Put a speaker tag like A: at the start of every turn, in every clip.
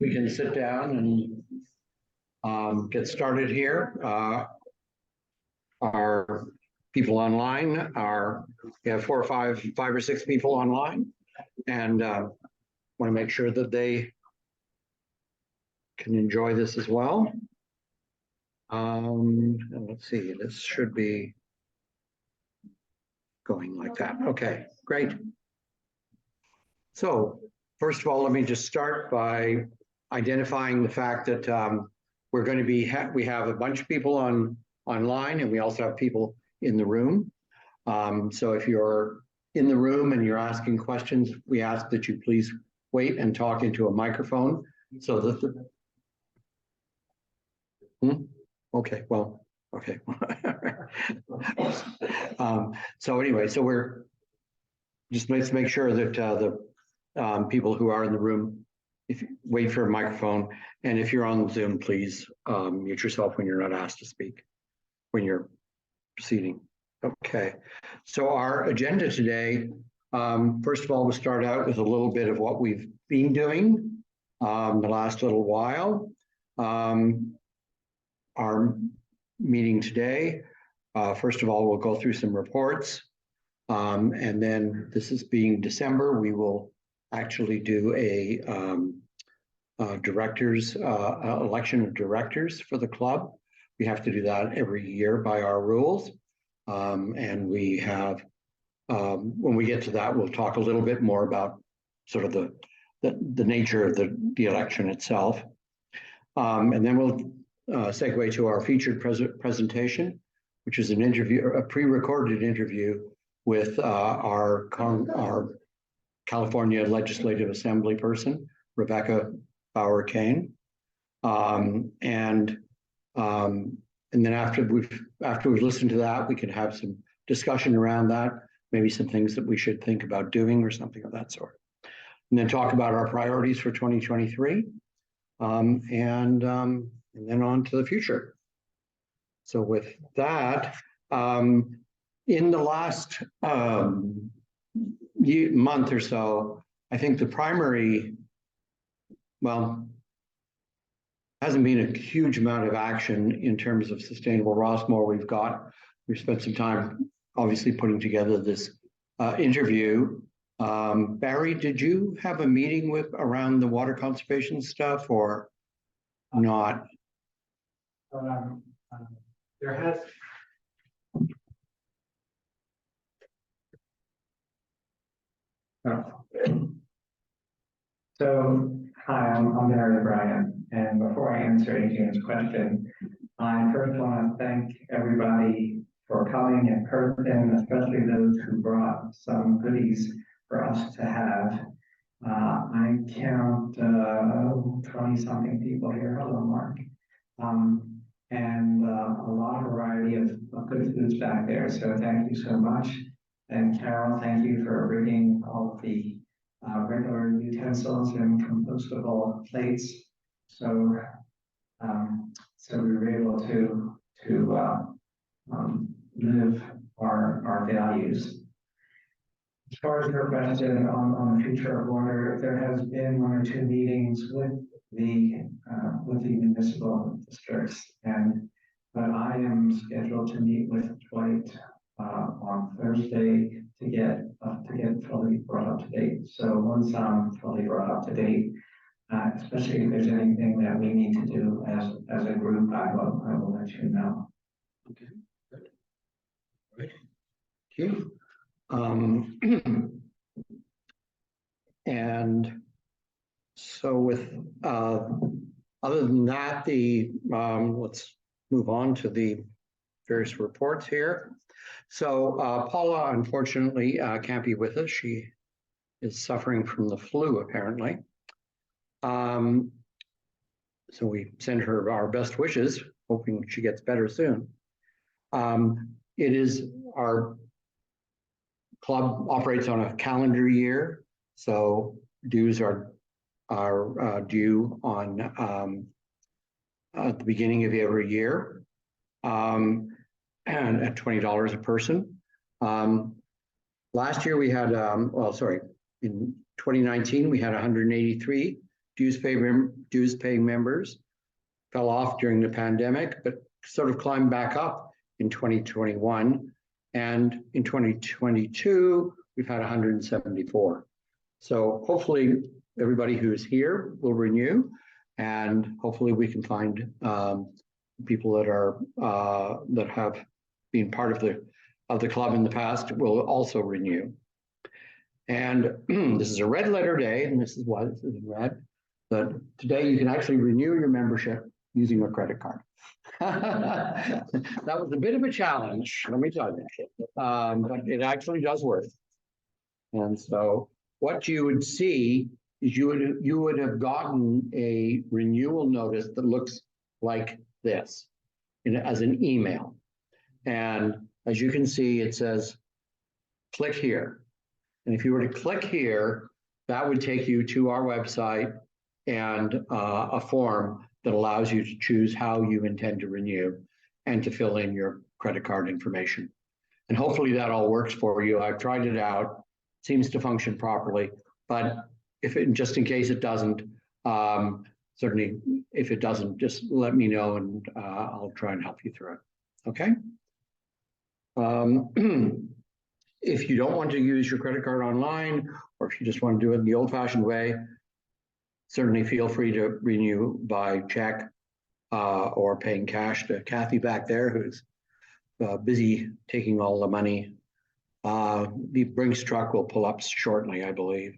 A: We can sit down and get started here. Our people online we have five or six people online, and want to make sure that they can enjoy this as well. And let's see, this should be going like that. Okay, great. So first of all, let me just start by identifying the fact that we're going to we have a bunch of people online, and we also have people in the room. So if you're in the room and you're asking questions, we ask that you please wait and talk into a microphone so that okay, well, okay. So anyway, so let's make sure that the people who are in the room, if you wait for a microphone, and if you're on Zoom, please mute yourself when you're not asked to speak, when you're proceeding. Okay, so our agenda today, first of all, we'll start out with a little bit of what we've been doing the last little while. Our meeting today, first of all, we'll go through some reports. And then this is being December, we will actually do a election of directors for the club. We have to do that every year by our rules. And we have, when we get to that, we'll talk a little bit more about sort of the nature of the election itself. And then we'll segue to our featured presentation, which is a pre-recorded interview with our California Legislative Assembly person, Rebecca Bauer-Kane. And then after we've listened to that, we can have some discussion around that, maybe some things that we should think about doing or something of that sort. And then talk about our priorities for 2023, and then on to the future. So with that, in the last month or so, I think the primary, well, hasn't been a huge amount of action in terms of sustainable Rossmoor. We've spent some time obviously putting together this interview. Barry, did you have a meeting around the water conservation stuff or not?
B: There has. So, hi, I'm Barry Bryan, and before I answer Adrian's question, I first want to thank everybody for coming in person, especially those who brought some goodies for us to have. I count 20-something people here. Hello, Mark. And a lot of variety of good foods back there. So thank you so much. And Carol, thank you for bringing all of the regular utensils and compostable plates. So, so we were able to live our values. As far as your question on the future of water, there has been one or two meetings with the municipal districts, but I am scheduled to meet with Dwight on Thursday to get fully brought up to date. So once I'm fully brought up to date, especially if there's anything that we need to do as a group, I will let you know.
A: Okay, good. Right. Thank you. And so with other than that, let's move on to the various reports here. So Paula, unfortunately, can't be with us. She is suffering from the flu, apparently. So we send her our best wishes, hoping she gets better soon. It is our club operates on a calendar year, so dues are due on at the beginning of every year, and at $20 a person. Last year we had, in 2019 we had 183 dues paying members fell off during the pandemic, but sort of climbed back up in 2021. And in 2022, we've had 174. So hopefully everybody who's here will renew, and hopefully we can find people that are that have been part of the club in the past will also renew. And this is a red letter day, and this is why this is in red. But today you can actually renew your membership using a credit card. That was a bit of a challenge, let me tell you, but it actually does work. And so what you would see is you would have gotten a renewal notice that looks like this as an email. And as you can see, it says, click here. And if you were to click here, that would take you to our website and a form that allows you to choose how you intend to renew and to fill in your credit card information. And hopefully that all works for you. I've tried it out, seems to function properly, but just in case it doesn't, certainly if it doesn't, just let me know and I'll try and help you through it, okay? If you don't want to use your credit card online, or if you just want to do it the old-fashioned way, certainly feel free to renew by check or paying cash to Kathy back there, who's busy taking all the money. The Brinks truck will pull up shortly, I believe.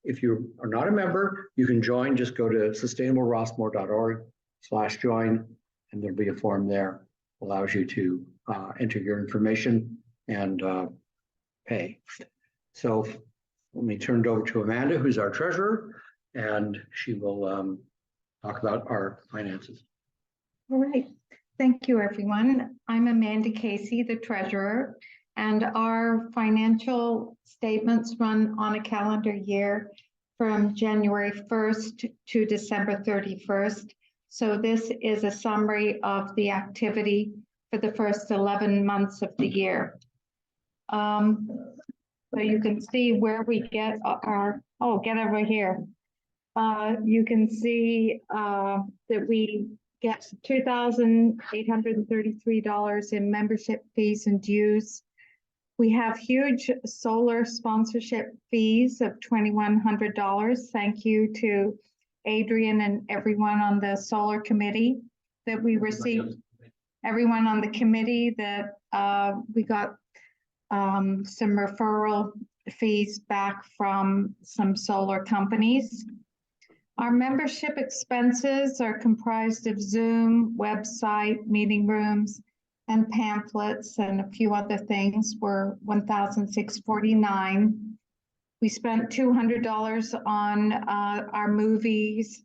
A: If you are not a member, you can join. Just go to sustainablerossmoor.org/join, and there'll be a form there. Allows you to enter your information and pay. So let me turn it over to Amanda, who's our treasurer, and she will talk about our finances.
C: All right. Thank you, everyone. I'm Amanda Casey, the treasurer, and our financial statements run on a calendar year from January 1st to December 31st. So this is a summary of the activity for the first 11 months of the year. So you can see where we get our, oh, get over here. You can see that we get $2,833 in membership fees and dues. We have huge solar sponsorship fees of $2,100. Thank you to Adrian and everyone on the solar committee that we received. Everyone on the committee that we got some referral fees back from some solar companies. Our membership expenses are comprised of Zoom, website, meeting rooms, and pamphlets, and a few other things were $1,649. We spent $200 on our movies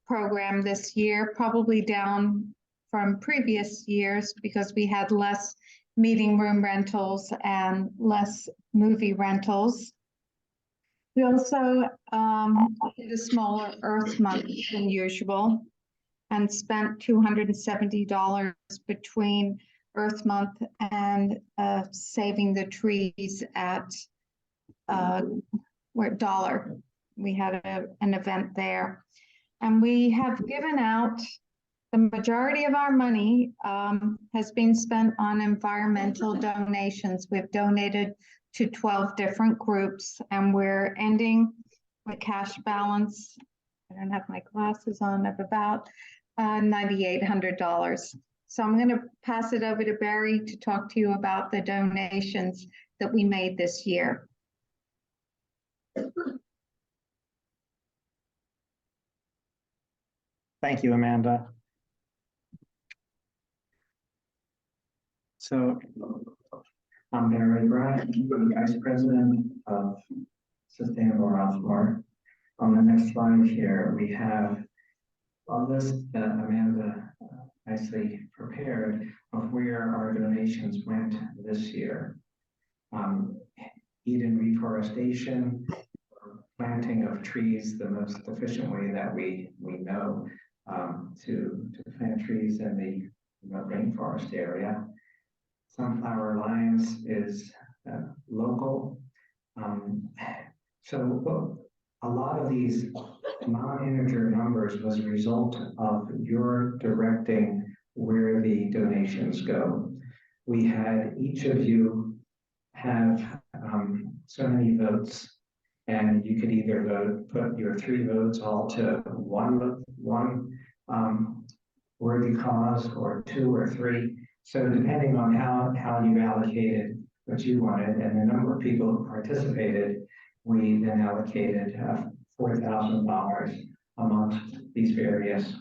C: program this year, probably down from previous years because we had less meeting room rentals and less movie rentals. We also did a smaller Earth Month than usual and spent $270 between Earth Month and saving the trees at Dollar. We had an event there. And we have given out, the majority of our money has been spent on environmental donations. We've donated to 12 different groups, and we're ending with cash balance, I don't have my glasses on, of about $9,800. So I'm going to pass it over to Barry to talk to you about the donations that we made this year.
D: Thank you, Amanda. So
B: I'm Barry Bryant, Vice President of Sustainable Rossmoor. On the next slide here, we have a list that Amanda nicely prepared of where our donations went this year. Eden reforestation, planting of trees, the most efficient way that we know to plant trees in the rainforest area. Sunflower Alliance is local. So a lot of these non-integer numbers was a result of your directing where the donations go. We had each of you have so many votes, and you could either put your 3 votes all to one worthy cause, or 2 or 3. So depending on how you allocated what you wanted and the number of people who participated, we then allocated $4,000 amongst these various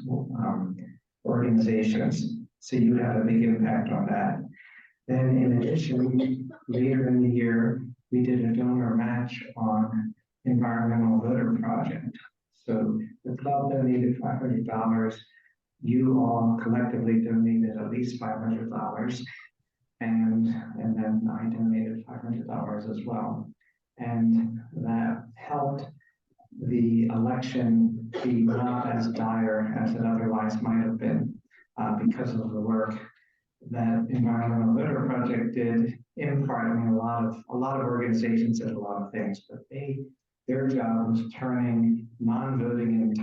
B: organizations. So you have a big impact on that. Then in addition, later in the year, we did a donor match on environmental voter project. So the club donated $500. You all collectively donated at least $500. And then I donated $500 as well. And that helped the election be not as dire as it otherwise might have been because of the work that Environmental Voter Project did. In part, I mean, a lot of organizations did a lot of things, but their job was turning non-voting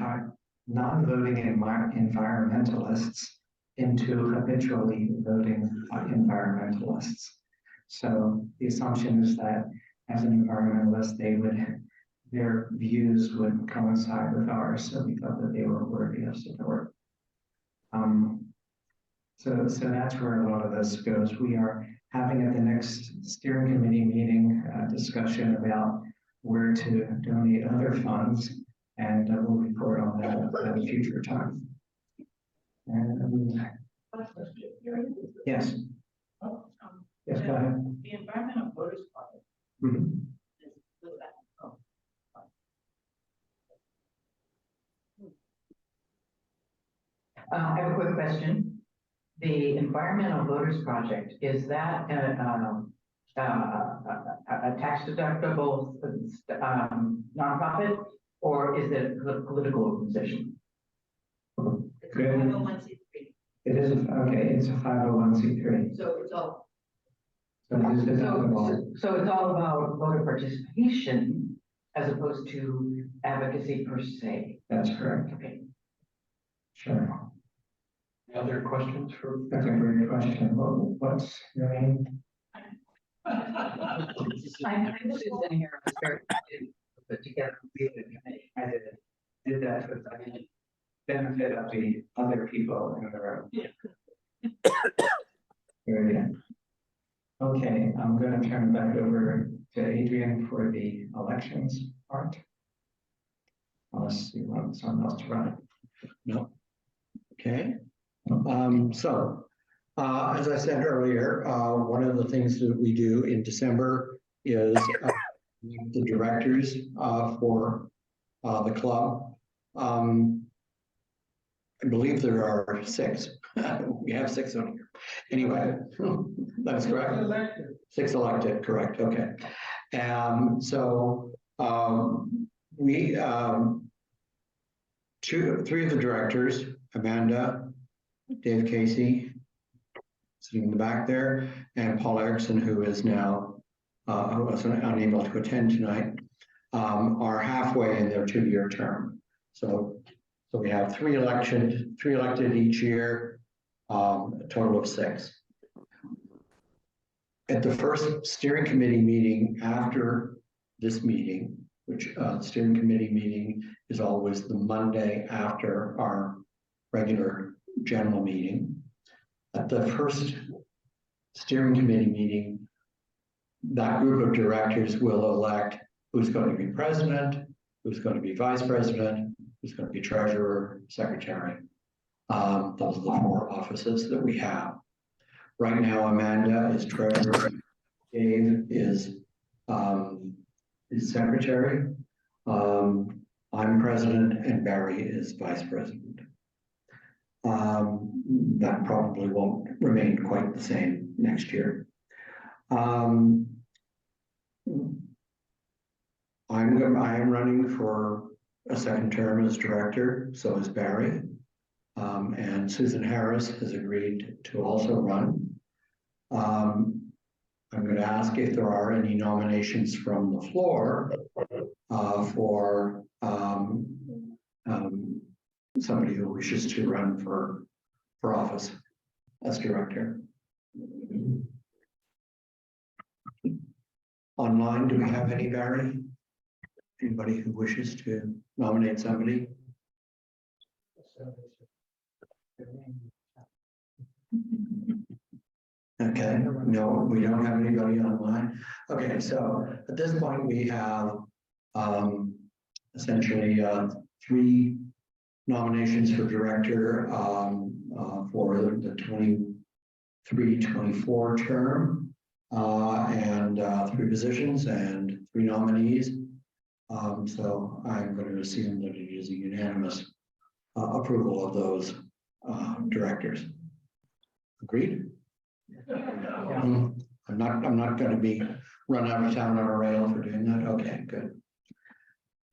B: environmentalists into habitually voting environmentalists. So the assumption is that as an environmentalist, their views would coincide with ours, so we thought that they were worthy of support. So that's where a lot of this goes. We are having at the next steering committee meeting a discussion about where to donate other funds, and we'll report on that at a future time. And yes. Yes, go ahead.
D: The Environmental Voters Project.
B: Mm-hmm.
D: I have a quick question. The Environmental Voters Project, is that a tax deductible nonprofit, or is it a political organization?
E: It's a 501c3.
B: It is, okay, it's a 501c3.
E: So it's all.
B: So it is deductible.
D: So it's all about voter participation as opposed to advocacy per se.
B: That's correct.
D: Okay.
B: Sure.
F: Other questions for?
B: That's a great question. What's your name?
D: I'm Susan here. I was very excited to put together a committee.
B: I did that with the benefit of the other people in the room. Very good. Okay, I'm going to turn it back over to Adrian for the elections part. Unless you want someone else to run it.
A: No. Okay. As I said earlier, one of the things that we do in December is the directors for the club. I believe there are 6. We have 6 on here. Anyway, that's correct. 6 elected, correct. Okay. We 3 of the directors, Amanda, Dave Casey, sitting in the back there, and Paul Erickson, who is now who was unable to attend tonight, are halfway in their 2-year term. So we have 3 elected each year, a total of 6. At the first steering committee meeting after this meeting, which steering committee meeting is always the Monday after our regular general meeting. At the first steering committee meeting, that group of directors will elect who's going to be president, who's going to be vice president, who's going to be treasurer, secretary. Those are the 4 offices that we have. Right now, Amanda is treasurer, Dave is secretary, I'm president, and Barry is vice president. That probably won't remain quite the same next year. I am running for a 2nd term as director, so is Barry. And Susan Harris has agreed to also run. I'm going to ask if there are any nominations from the floor for somebody who wishes to run for office as director. Online, do we have any, Barry? Anybody who wishes to nominate somebody? Okay, no, we don't have anybody online. Okay, so at this point, we have essentially 3 nominations for director for the 23-24 term, and 3 positions and 3 nominees. So I'm going to assume that it is a unanimous approval of those directors. Agreed? I'm not going to be run out of town on a rail for doing that. Okay, good.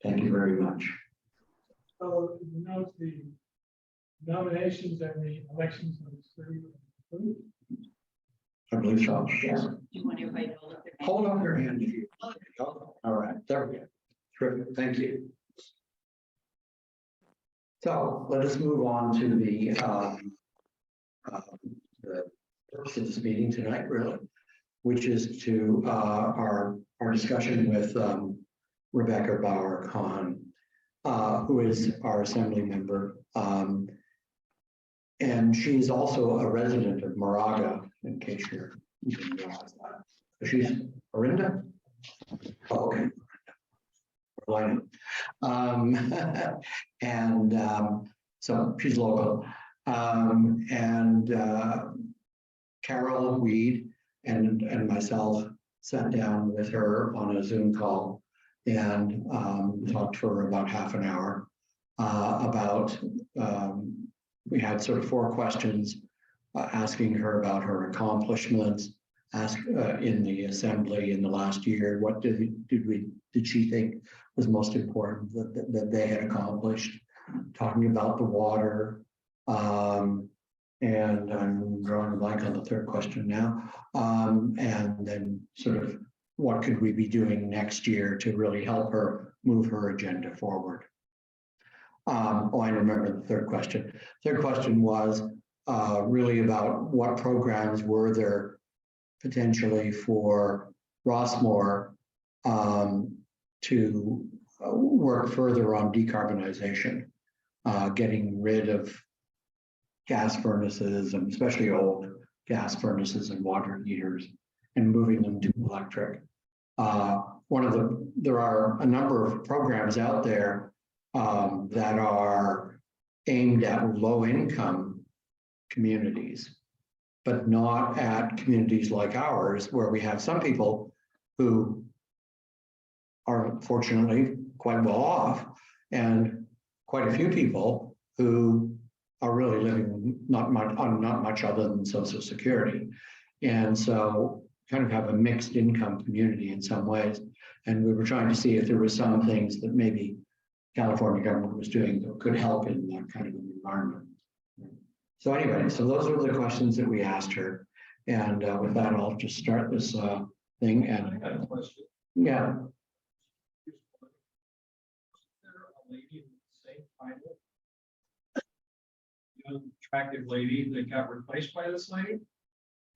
A: Thank you very much.
G: So you note the nominations and the elections of the 3.
A: I believe so.
D: Yeah. Do you want everybody to hold up their hand?
A: Hold up your hand. All right, there we go. Terrific, thank you. So let us move on to the purpose of this meeting tonight, really, which is to our discussion with Rebecca Bauer-Kahn, who is our assembly member. And she's also a resident of Moraga, in case you're even realize that. She's Orinda? Oh, okay. And so she's local. Carol Weed and myself sat down with her on a Zoom call and talked for about half an hour about, we had sort of 4 questions asking her about her accomplishments, in the assembly in the last year. What did she think was most important that they had accomplished? Talking about the water, and I'm drawing a blank on the 3rd question now. And then sort of what could we be doing next year to really help her move her agenda forward? Oh, I remember the 3rd question. 3rd question was really about what programs were there potentially for Rossmoor to work further on decarbonization, getting rid of gas furnaces, and especially old gas furnaces and water heaters, and moving them to electric. There are a number of programs out there that are aimed at low-income communities, but not at communities like ours, where we have some people who are fortunately quite well off, and quite a few people who are really living not much other than Social Security. And so kind of have a mixed income community in some ways. And we were trying to see if there were some things that maybe California government was doing that could help in that kind of an environment. So anyway, so those were the questions that we asked her. And with that, I'll just start this thing. And
F: I got a question.
A: yeah.
F: Is there a lady with the same title? Young, attractive lady that got replaced by this lady?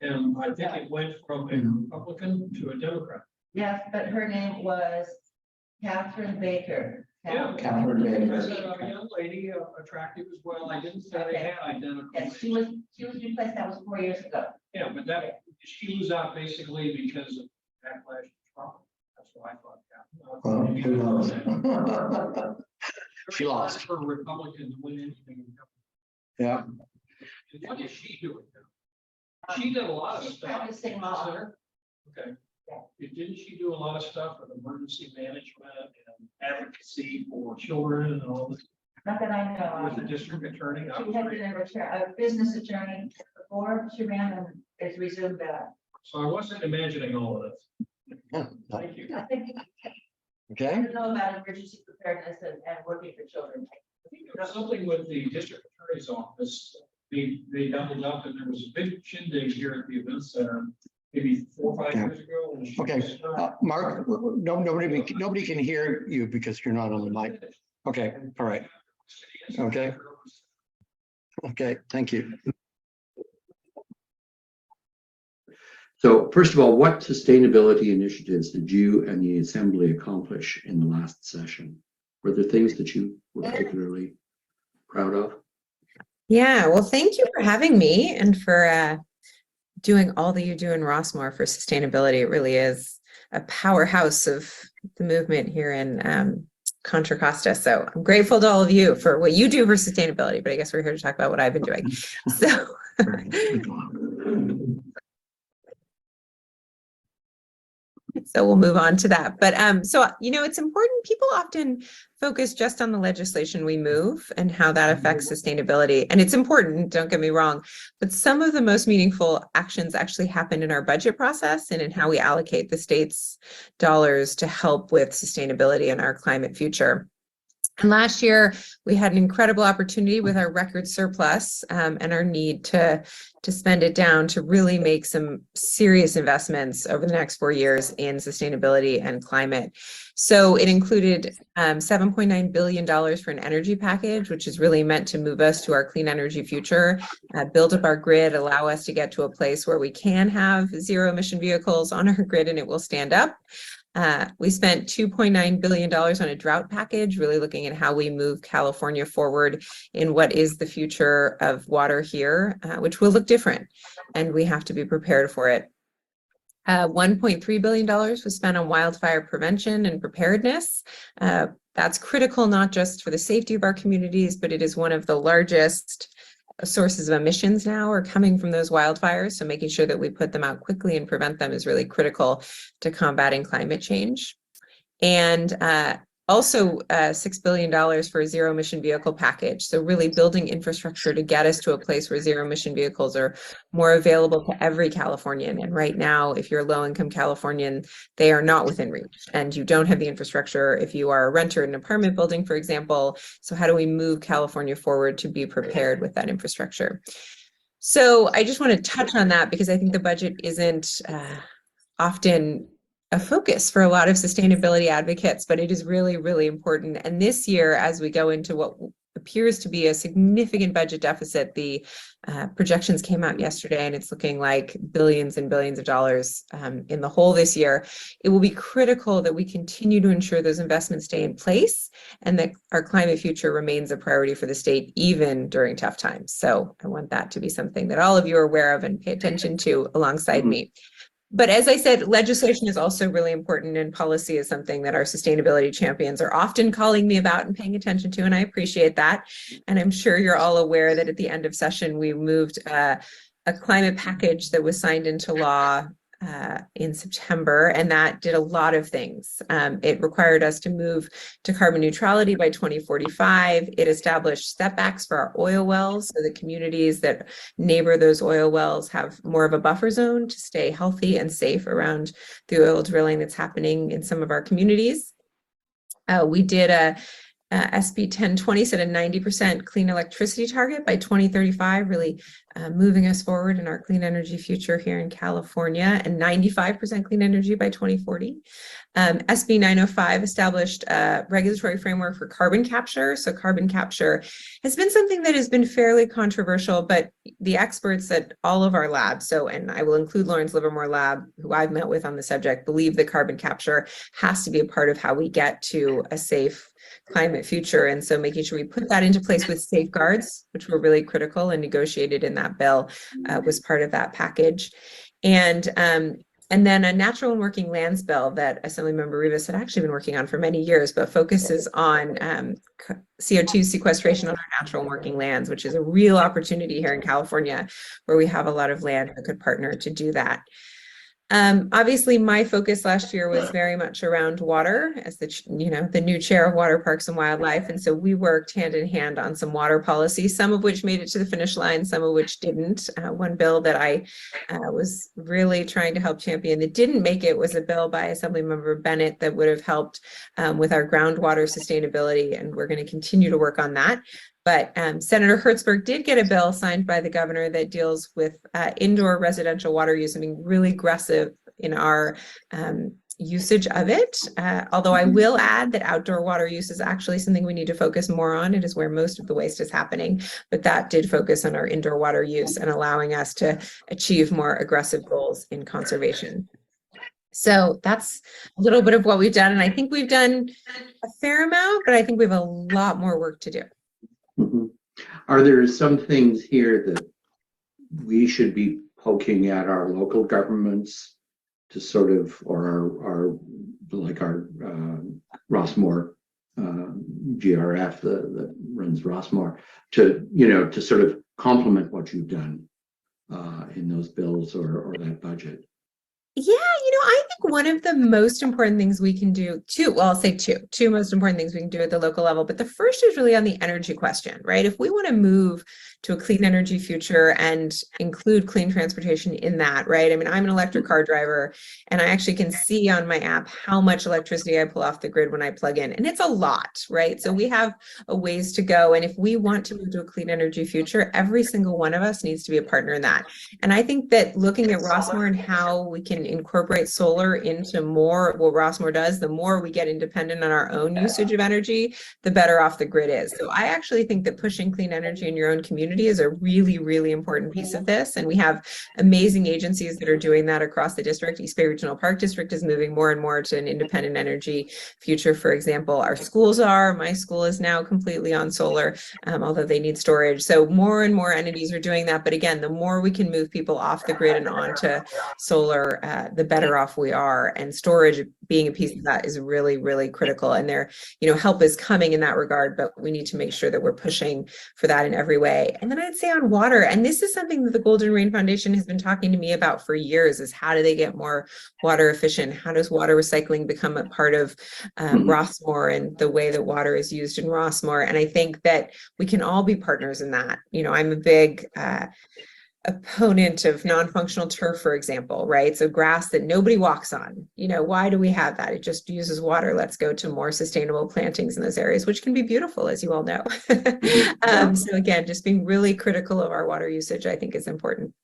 F: And I think it went from a Republican to a Democrat.
E: Yes, but her name was Catherine Baker.
F: Yeah.
A: Catherine Baker.
F: I said, a young lady, attractive as well. I didn't say they had identical.
E: Yes, she was replaced, that was 4 years ago.
F: Yeah, but that, she was out basically because of backlash to Trump. That's what I thought.
A: Well, who knows? She lost.
F: For a Republican to win anything.
A: Yeah.
F: What is she doing now? She did a lot of
E: She's
F: stuff.
E: practicing law.
F: Okay. Didn't she do a lot of stuff with emergency management and advocacy for children and all this
E: Not that I know
F: with the
E: of.
F: district attorney?
E: She had been a business attorney before she ran and has resumed that.
F: So I wasn't imagining all of this.
A: Yeah.
F: Thank you.
E: I think, I
A: Okay.
E: don't know about emergency preparedness and working for children.
F: I think there was something with the district attorney's office. They doubled up and there was a big shindig here at the event center maybe 4 or 5
A: Yeah.
F: years ago. when she
A: Okay,
F: was-
A: Mark, nobody can hear you because you're not on the mic. Okay, all right, okay. Okay, thank you.
H: So first of all, what sustainability initiatives did you and the Assembly accomplish in the last session? Were there things that you were particularly proud of?
I: Yeah, well, thank you for having me and for doing all that you do in Rossmoor for sustainability. It really is a powerhouse of the movement here in Contra Costa. So I'm grateful to all of you for what you do for sustainability, but I guess we're here to talk about what I've been doing. So So we'll move on to that. But it's important. People often focus just on the legislation we move and how that affects sustainability. And it's important, don't get me wrong, but some of the most meaningful actions actually happen in our budget process and in how we allocate the state's dollars to help with sustainability and our climate future. And last year, we had an incredible opportunity with our record surplus and our need to spend it down to really make some serious investments over the next 4 years in sustainability and climate. So it included $7.9 billion for an energy package, which is really meant to move us to our clean energy future, build up our grid, allow us to get to a place where we can have zero emission vehicles on our grid and it will stand up. We spent $2.9 billion on a drought package, really looking at how we move California forward in what is the future of water here, which will look different, and we have to be prepared for it. $1.3 billion was spent on wildfire prevention and preparedness. That's critical not just for the safety of our communities, but it is one of the largest sources of emissions now are coming from those wildfires. So making sure that we put them out quickly and prevent them is really critical to combating climate change. And also $6 billion for a zero emission vehicle package. So really building infrastructure to get us to a place where zero emission vehicles are more available to every Californian. And right now, if you're a low income Californian, they are not within reach and you don't have the infrastructure if you are a renter in an apartment building, for example. So how do we move California forward to be prepared with that infrastructure? So I just want to touch on that because I think the budget isn't often a focus for a lot of sustainability advocates, but it is really, really important. And this year, as we go into what appears to be a significant budget deficit, the projections came out yesterday and it's looking like billions and billions of dollars in the hole this year. It will be critical that we continue to ensure those investments stay in place and that our climate future remains a priority for the state, even during tough times. So I want that to be something that all of you are aware of and pay attention to alongside me. But as I said, legislation is also really important and policy is something that our sustainability champions are often calling me about and paying attention to, and I appreciate that. And I'm sure you're all aware that at the end of session, we moved a climate package that was signed into law in September, and that did a lot of things. It required us to move to carbon neutrality by 2045. It established setbacks for our oil wells, so the communities that neighbor those oil wells have more of a buffer zone to stay healthy and safe around the oil drilling that's happening in some of our communities. We did a SB 1020 set a 90% clean electricity target by 2035, really moving us forward in our clean energy future here in California, and 95% clean energy by 2040. SB 905 established a regulatory framework for carbon capture. So carbon capture has been something that has been fairly controversial, but the experts at all of our labs, and I will include Lawrence Livermore Lab, who I've met with on the subject, believe that carbon capture has to be a part of how we get to a safe climate future. And so making sure we put that into place with safeguards, which were really critical and negotiated in that bill, was part of that package. And then a natural and working lands bill that Assemblymember Rivas had actually been working on for many years, but focuses on CO2 sequestration on our natural and working lands, which is a real opportunity here in California, where we have a lot of land that could partner to do that. Obviously, my focus last year was very much around water as the new chair of Water Parks and Wildlife. And so we worked hand in hand on some water policy, some of which made it to the finish line, some of which didn't. One bill that I was really trying to help champion that didn't make it was a bill by Assemblymember Bennett that would have helped with our groundwater sustainability. And we're going to continue to work on that. But Senator Hertzberg did get a bill signed by the governor that deals with indoor residential water use and being really aggressive in our usage of it. Although I will add that outdoor water use is actually something we need to focus more on. It is where most of the waste is happening, but that did focus on our indoor water use and allowing us to achieve more aggressive goals in conservation. So that's a little bit of what we've done. And I think we've done a fair amount, but I think we have a lot more work to do.
H: Mhm. Are there some things here that we should be poking at our local governments to sort of, or our like our Rossmoor GRF that runs Rossmoor, to, you know, to sort of complement what you've done in those bills or that budget?
I: Yeah, I think one of the most important things we can do, I'll say two most important things we can do at the local level, but the first is really on the energy question, right? If we want to move to a clean energy future and include clean transportation in that, right? I mean, I'm an electric car driver and I actually can see on my app how much electricity I pull off the grid when I plug in, and it's a lot, right? So we have a ways to go. And if we want to move to a clean energy future, every single one of us needs to be a partner in that. And I think that looking at Rossmoor and how we can incorporate solar into more what Rossmoor does, the more we get independent on our own usage of energy, the better off the grid is. So I actually think that pushing clean energy in your own community is a really, really important piece of this. And we have amazing agencies that are doing that across the district. East Bay Regional Park District is moving more and more to an independent energy future. For example, our schools are, my school is now completely on solar, although they need storage. So more and more entities are doing that. But again, the more we can move people off the grid and onto solar, the better off we are. And storage being a piece of that is really, really critical. And there, help is coming in that regard, but we need to make sure that we're pushing for that in every way. And then I'd say on water, and this is something that the Golden Rain Foundation has been talking to me about for years, is how do they get more water efficient? How does water recycling become a part of Rossmoor and the way that water is used in Rossmoor? And I think that we can all be partners in that. I'm a big opponent of non-functional turf, for example, right? So grass that nobody walks on. Why do we have that? It just uses water. Let's go to more sustainable plantings in those areas, which can be beautiful, as you all know. So again, just being really critical of our water usage, I think, is important.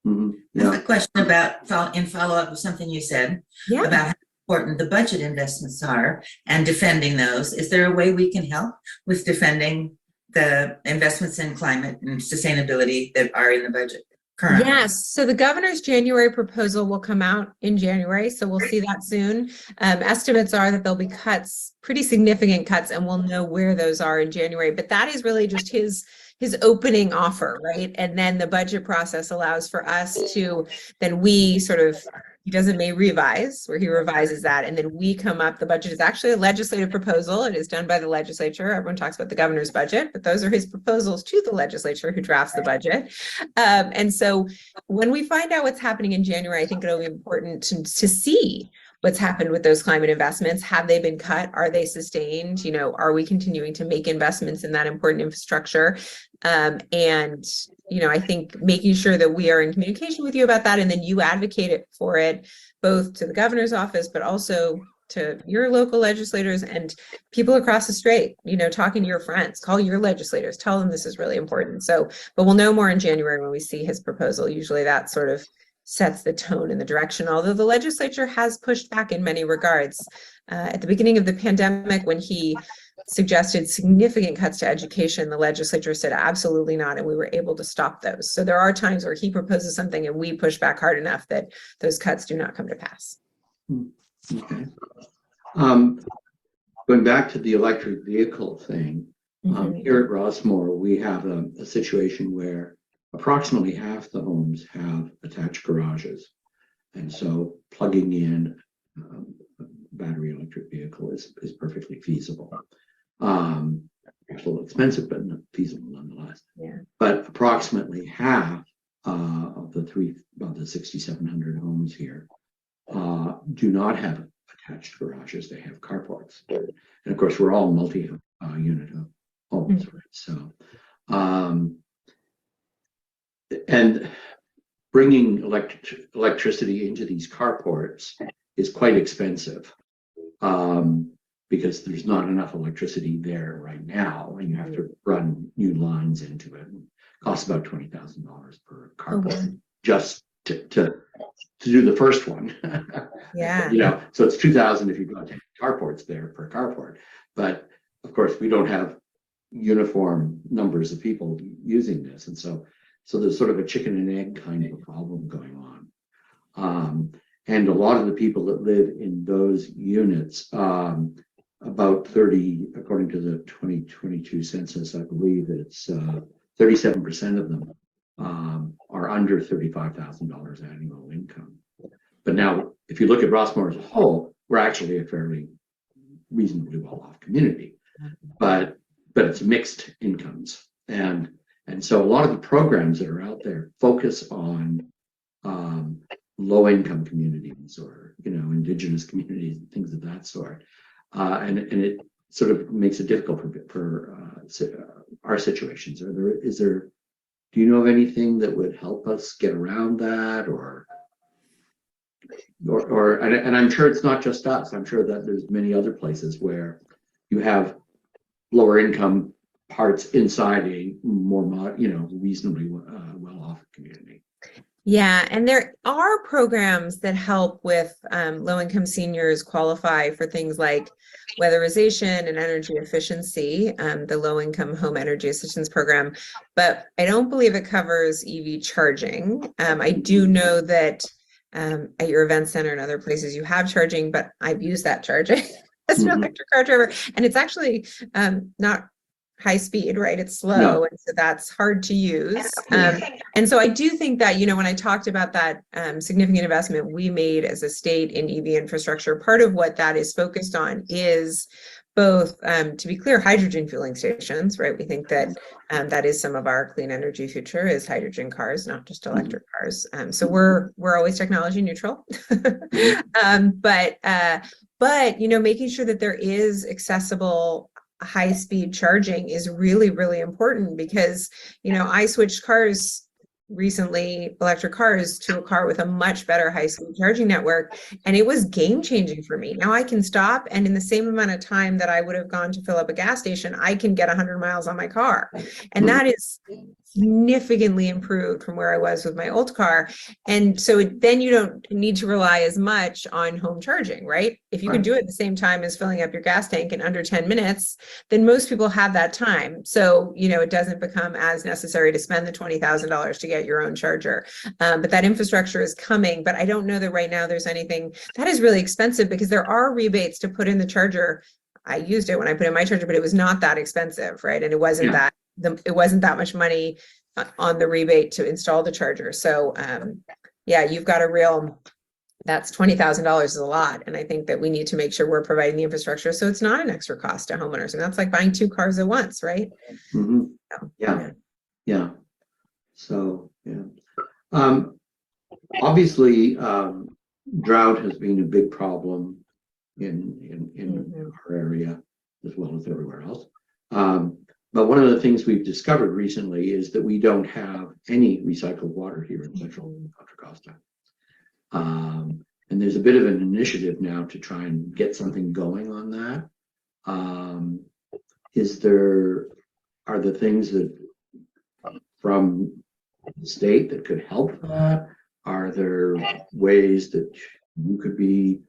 H: Mm-hmm.
J: I have a question about, in follow-up of something you said about how important the budget investments are and defending those. Is there a way we can help with defending the investments in climate and sustainability that are in the budget currently?
I: Yes. So the governor's January proposal will come out in January. So we'll see that soon. Estimates are that there'll be cuts, pretty significant cuts, and we'll know where those are in January. But that is really just his opening offer, right? And then the budget process allows for us to, then we sort of, he does a May revise, where he revises that, and then we come up, the budget is actually a legislative proposal. It is done by the legislature. Everyone talks about the governor's budget, but those are his proposals to the legislature who drafts the budget. And so when we find out what's happening in January, I think it'll be important to see what's happened with those climate investments. Have they been cut? Are they sustained? Are we continuing to make investments in that important infrastructure? And I think making sure that we are in communication with you about that, and then you advocate for it, both to the governor's office, but also to your local legislators and people across the strait, talking to your friends, call your legislators, tell them this is really important. So, but we'll know more in January when we see his proposal. Usually that sort of sets the tone and the direction, although the legislature has pushed back in many regards. At the beginning of the pandemic, when he suggested significant cuts to education, the legislature said absolutely not, and we were able to stop those. So there are times where he proposes something and we push back hard enough that those cuts do not come to pass.
H: Okay. Going back to the electric vehicle thing, here at Rossmoor, we have a situation where approximately half the homes have attached garages. And so plugging in a battery electric vehicle is perfectly feasible. It's a little expensive, but feasible nonetheless.
I: Yeah.
H: But approximately half of the 6,700 homes here do not have attached garages. They have carports. And of course, we're all multi-unit homes, right? So, and bringing electricity into these carports is quite expensive. because there's not enough electricity there right now, and you have to run new lines into it. It costs about $20,000 per carport just to do the first one.
I: Yeah.
H: You know, so it's 2,000 if you've got 10 carports there per carport. But of course, we don't have uniform numbers of people using this, and so there's sort of a chicken and egg kind of a problem going on. And a lot of the people that live in those units, about 30, according to the 2022 census, I believe it's 37% of them are under $35,000 annual income. But now, if you look at Rossmoor as a whole, we're actually a fairly reasonably well-off community, but it's mixed incomes, and so a lot of the programs that are out there focus on low-income communities, or indigenous communities and things of that sort, and it sort of makes it difficult for our situations. Do you know of anything that would help us get around that, or and I'm sure it's not just us. I'm sure that there's many other places where you have lower income parts inside a more, reasonably well-off community.
I: Yeah, and there are programs that help with low-income seniors qualify for things like weatherization and energy efficiency, the low-income home energy assistance program, but I don't believe it covers EV charging. I do know that at your event center and other places you have charging, but I've used that charging as an electric car driver, and it's actually not high speed, right? It's slow.
H: No.
I: And so that's hard to use. And so I do think that, when I talked about that significant investment we made as a state in EV infrastructure, part of what that is focused on is both, to be clear, hydrogen fueling stations, right? We think that that is some of our clean energy future is hydrogen cars, not just electric cars. So we're always technology neutral, but making sure that there is accessible high-speed charging is really, really important, because, I switched cars recently, electric cars, to a car with a much better high-speed charging network, and it was game-changing for me. Now I can stop, and in the same amount of time that I would have gone to fill up a gas station, I can get 100 miles on my car, and that is significantly improved from where I was with my old car. And so then you don't need to rely as much on home charging, right? If you can do it at the same time as filling up your gas tank in under 10 minutes, then most people have that time. So, it doesn't become as necessary to spend the $20,000 to get your own charger. But that infrastructure is coming, but I don't know that right now there's anything that is really expensive, because there are rebates to put in the charger. I used it when I put in my charger, but it was not that expensive, right? And it wasn't it wasn't that much money on the rebate to install the charger. So you've got that's $20,000 is a lot. And I think that we need to make sure we're providing the infrastructure so it's not an extra cost to homeowners. And that's like buying 2 cars at once, right?
H: Mm-hmm.
I: So,
H: Yeah. So, obviously, drought has been a big problem in our area as well as everywhere else. But one of the things we've discovered recently is that we don't have any recycled water here in Central Contra Costa. And there's a bit of an initiative now to try and get something going on that. Are there things that from the state that could help that? Are there ways that you could be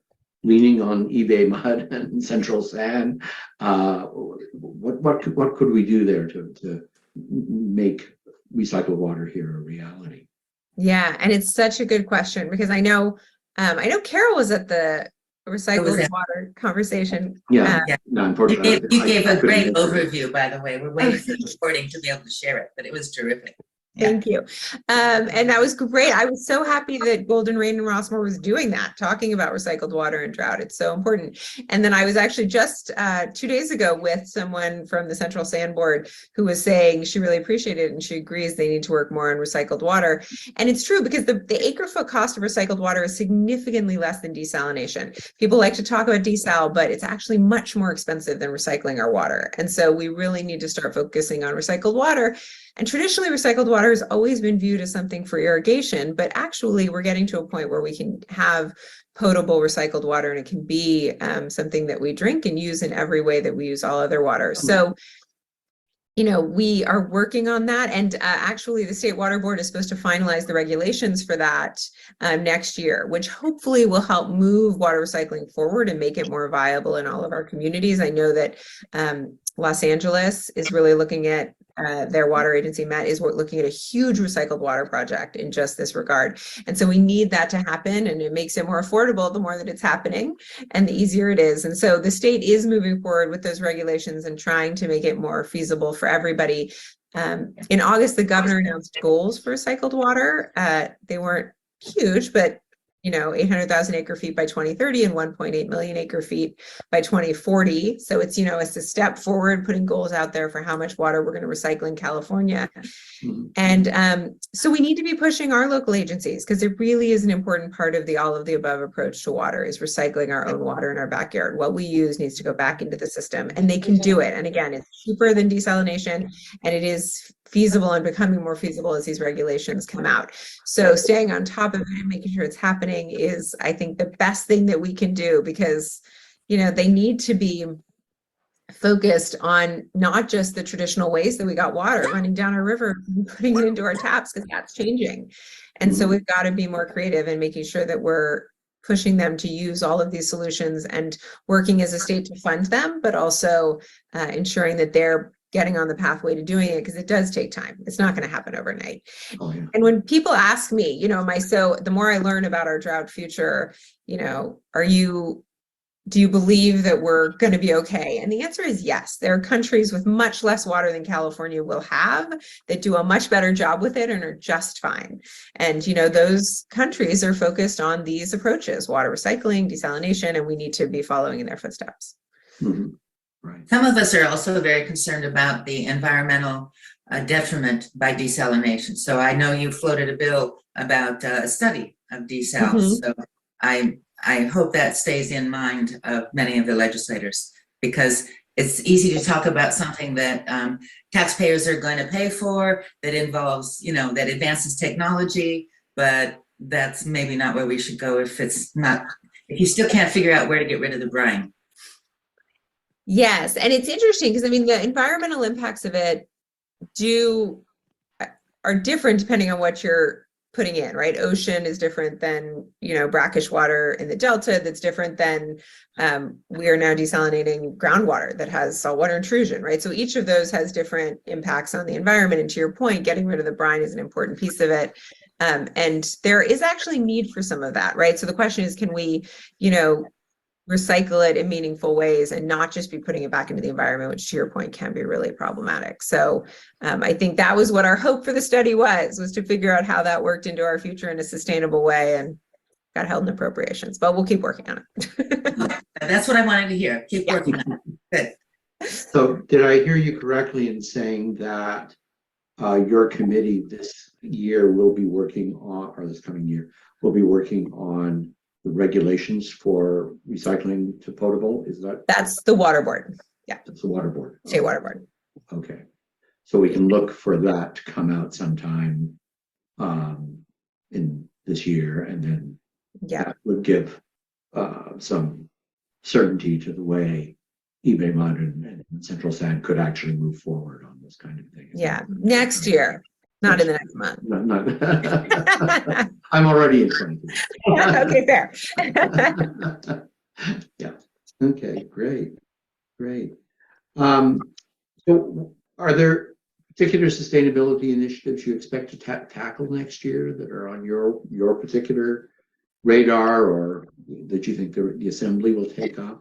H: leaning on eBay mud and Central Sand? What could we do there to make recycled water here a reality?
I: Yeah, and it's such a good question, because I know Carol was at the recycled water conversation.
H: No, unfortunately,
J: You gave a great overview, by the way. We're waiting for the recording to be able to share it, but it was terrific.
I: Thank you. And that was great. I was so happy that Golden Rain and Rossmoor was doing that, talking about recycled water and drought. It's so important. And then I was actually just 2 days ago with someone from the Central Sand Board who was saying she really appreciated it and she agrees they need to work more on recycled water. And it's true, because the acre foot cost of recycled water is significantly less than desalination. People like to talk about desal, but it's actually much more expensive than recycling our water. And so we really need to start focusing on recycled water. And traditionally recycled water has always been viewed as something for irrigation, but actually we're getting to a point where we can have potable recycled water, and it can be something that we drink and use in every way that we use all other water. So, you know, we are working on that. And actually the State Water Board is supposed to finalize the regulations for that next year, which hopefully will help move water recycling forward and make it more viable in all of our communities. I know that Los Angeles is really looking at their water agency, Met, is looking at a huge recycled water project in just this regard. And so we need that to happen, and it makes it more affordable the more that it's happening and the easier it is. And so the state is moving forward with those regulations and trying to make it more feasible for everybody. In August, the governor announced goals for recycled water. They weren't huge, but 800,000 acre feet by 2030 and 1.8 million acre feet by 2040. So it's, it's a step forward, putting goals out there for how much water we're going to recycle in California. And so we need to be pushing our local agencies, because it really is an important part of the all of the above approach to water, is recycling our own water in our backyard. What we use needs to go back into the system, and they can do it. And again, it's cheaper than desalination, and it is feasible and becoming more feasible as these regulations come out. So staying on top of it and making sure it's happening is, I think, the best thing that we can do, because, they need to be focused on not just the traditional ways that we got water running down our river and putting it into our taps, because that's changing. And so we've got to be more creative in making sure that we're pushing them to use all of these solutions and working as a state to fund them, but also ensuring that they're getting on the pathway to doing it, because it does take time. It's not going to happen overnight.
H: Oh, yeah.
I: And when people ask me, the more I learn about our drought future, do you believe that we're going to be okay? And the answer is yes. There are countries with much less water than California will have that do a much better job with it and are just fine. And, those countries are focused on these approaches, water recycling, desalination, and we need to be following in their footsteps.
H: Mm-hmm. Right.
J: Some of us are also very concerned about the environmental detriment by desalination. So I know you floated a bill about a study of desal. So I hope that stays in mind of many of the legislators, because it's easy to talk about something that taxpayers are going to pay for, that involves, that advances technology, but that's maybe not where we should go if you still can't figure out where to get rid of the brine.
I: Yes, and it's interesting because the environmental impacts of it are different depending on what you're putting in, right? Ocean is different than, brackish water in the Delta. That's different than we are now desalinating groundwater that has saltwater intrusion, right? So each of those has different impacts on the environment. And to your point, getting rid of the brine is an important piece of it. And there is actually need for some of that, right? So the question is, can we, recycle it in meaningful ways and not just be putting it back into the environment, which to your point can be really problematic. So I think that was what our hope for the study was to figure out how that worked into our future in a sustainable way, and got held in appropriations, but we'll keep working on it.
J: That's what I wanted to hear. Keep working on it. Good.
H: So did I hear you correctly in saying that your committee this year will be working on, or this coming year, will be working on the regulations for recycling to potable? That's the
I: water board. Yeah.
H: That's the water board.
I: State water board.
H: Okay. So we can look for that to come out sometime in this year, and then that would give some certainty to the way eBay Mud and Central Sand could actually move forward on this kind of thing.
I: Yeah, next year. Not in the next month.
H: Not I'm already in 20.
I: Okay, fair.
H: Yeah. Okay, great. So are there particular sustainability initiatives you expect to tackle next year that are on your particular radar, or that you think the assembly will take up?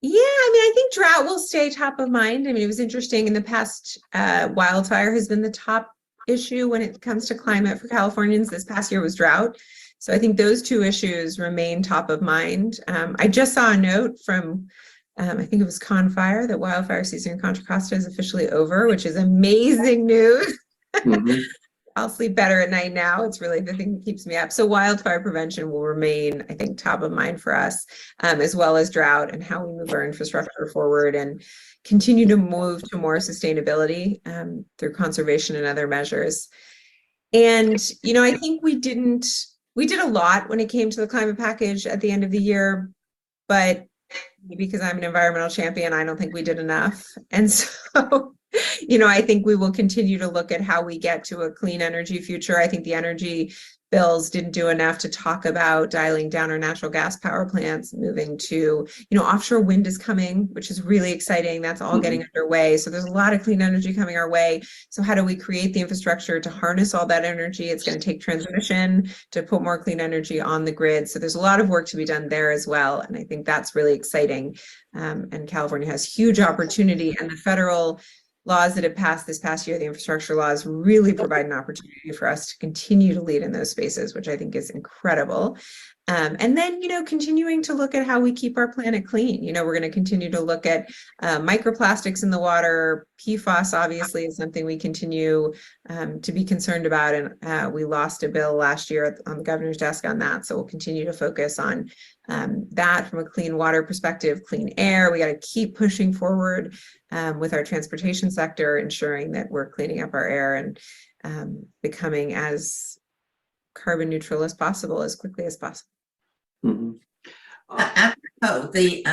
I: Yeah, I think drought will stay top of mind. It was interesting in the past, wildfire has been the top issue when it comes to climate for Californians. This past year was drought. So I think those two issues remain top of mind. I just saw a note from, I think it was Confire, that wildfire season in Contra Costa is officially over, which is amazing news. I'll sleep better at night now. It's really the thing that keeps me up. So wildfire prevention will remain, I think, top of mind for us, as well as drought and how we move our infrastructure forward and continue to move to more sustainability through conservation and other measures. And, I think we did a lot when it came to the climate package at the end of the year, but because I'm an environmental champion, I don't think we did enough. And so, I think we will continue to look at how we get to a clean energy future. I think the energy bills didn't do enough to talk about dialing down our natural gas power plants, moving to, offshore wind is coming, which is really exciting. That's all getting underway. So there's a lot of clean energy coming our way. So how do we create the infrastructure to harness all that energy? It's going to take transmission to put more clean energy on the grid. So there's a lot of work to be done there as well. And I think that's really exciting. And California has huge opportunity, and the federal laws that have passed this past year, the infrastructure laws, really provide an opportunity for us to continue to lead in those spaces, which I think is incredible. And then, continuing to look at how we keep our planet clean. We're going to continue to look at microplastics in the water. PFAS, obviously, is something we continue to be concerned about. And we lost a bill last year on the governor's desk on that. So we'll continue to focus on that from a clean water perspective, clean air. We got to keep pushing forward with our transportation sector, ensuring that we're cleaning up our air and becoming as carbon neutral as possible, as quickly as possible.
H: Mm-hmm.
J: Apropos, the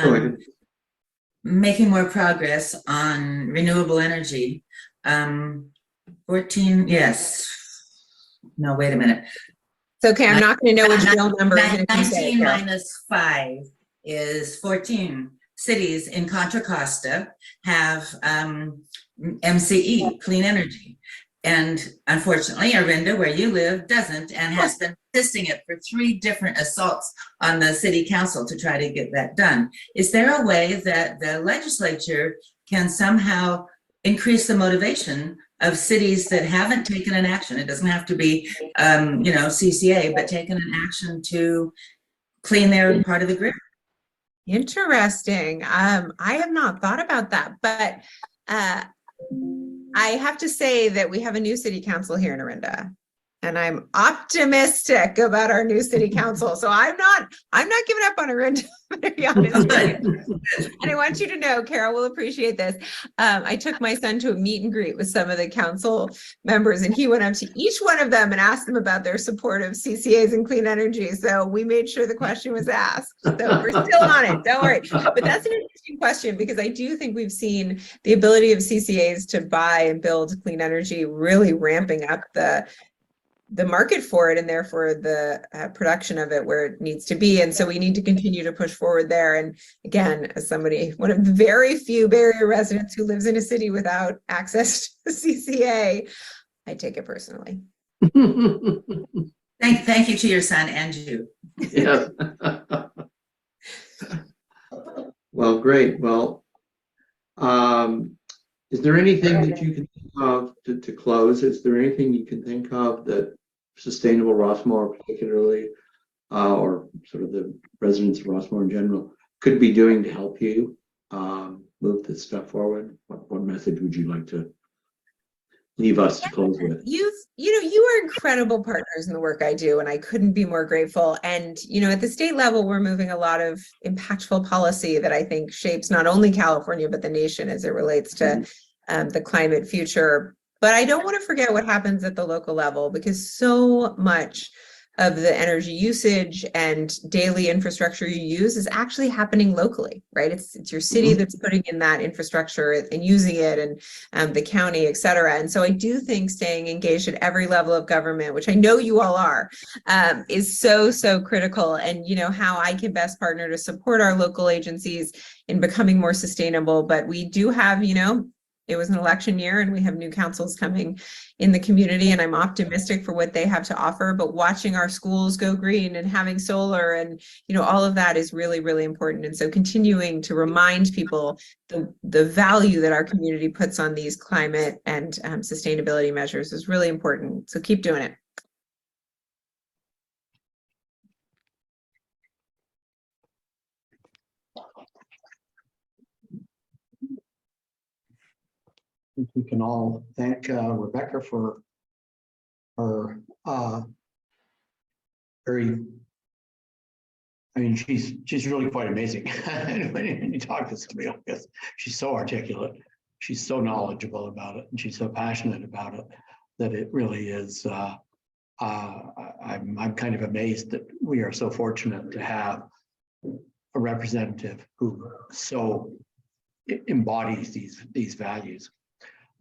J: making more progress on renewable energy. 14, yes. No, wait a minute.
I: It's okay. I'm not going to know which bill number is going to
J: 19 minus 5 is 14. Cities in Contra Costa have MCE, clean energy. And unfortunately, Arinda, where you live, doesn't, and has been resisting it for 3 different assaults on the city council to try to get that done. Is there a way that the legislature can somehow increase the motivation of cities that haven't taken an action? It doesn't have to be, CCA, but taken an action to clean their part of the grid.
I: Interesting. I have not thought about that, but I have to say that we have a new city council here in Arinda, and I'm optimistic about our new city council. So I'm not giving up on Arinda, to be honest with you. And I want you to know, Carol will appreciate this. I took my son to a meet and greet with some of the council members, and he went up to each one of them and asked them about their support of CCAs and clean energy. So we made sure the question was asked. So we're still on it. Don't worry. But that's an interesting question, because I do think we've seen the ability of CCAs to buy and build clean energy really ramping up the market for it, and therefore the production of it where it needs to be. And so we need to continue to push forward there. And again, as one of the very few Bay Area residents who lives in a city without access to the CCA, I take it personally.
J: Thank you to your son and you.
H: Yes. Well, great. Well, is there anything that you can think of to close? Is there anything you can think of that Sustainable Rossmoor particularly, or sort of the residents of Rossmoor in general, could be doing to help you move this stuff forward? What message would you like to leave us to close with?
I: You are incredible partners in the work I do, and I couldn't be more grateful. And, at the state level, we're moving a lot of impactful policy that I think shapes not only California, but the nation as it relates to the climate future. But I don't want to forget what happens at the local level, because so much of the energy usage and daily infrastructure you use is actually happening locally, right? It's your city that's putting in that infrastructure and using it, and the county, et cetera. And so I do think staying engaged at every level of government, which I know you all are, is so, so critical. And, how I can best partner to support our local agencies in becoming more sustainable. But we do have, it was an election year, and we have new councils coming in the community, and I'm optimistic for what they have to offer. But watching our schools go green and having solar and, all of that is really, really important. And so continuing to remind people the value that our community puts on these climate and sustainability measures is really important. So keep doing it.
A: We can all thank Rebecca for her very, I mean, she's really quite amazing. When you talk to somebody like this, she's so articulate, she's so knowledgeable about it, and she's so passionate about it that it really is. I'm kind of amazed that we are so fortunate to have a representative who so embodies these values,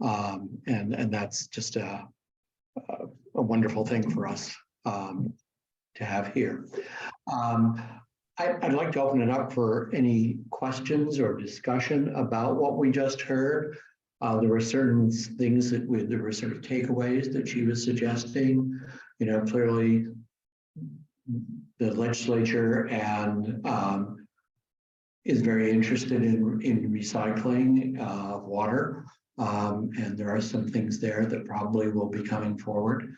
A: and that's just a wonderful thing for us to have here. I'd like to open it up for any questions or discussion about what we just heard. There were certain things there were sort of takeaways that she was suggesting. You know, clearly the legislature and is very interested in recycling water. And there are some things there that probably will be coming forward.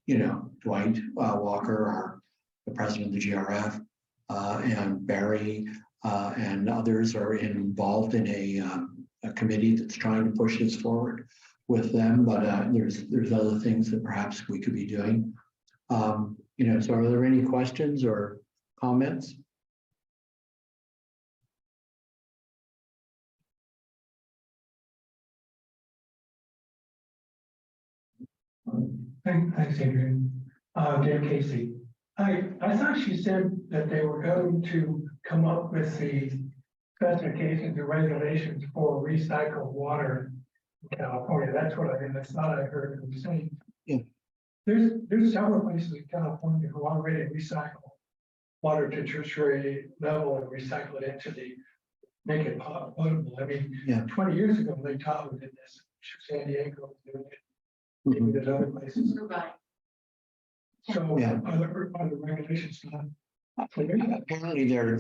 A: You know, Dwight Walker, the president of the GRF, and Barry and others are involved in a committee that's trying to push this forward with them. But there's other things that perhaps we could be doing. You know, so are there any questions or comments?
G: Thanks, Adrian. Dan Casey. I thought she said that they were going to come up with the specifications or regulations for recycled water in California. That's what I thought I heard them saying.
A: Yeah.
G: There's several places in California who already recycle water to tertiary level and recycle it into make it potable. I mean,
A: Yeah.
G: 20 years ago, Lake Tahoe did this. San Diego was doing it. Maybe there's other places. So
A: Yeah.
G: are the regulations not?
A: Apparently they're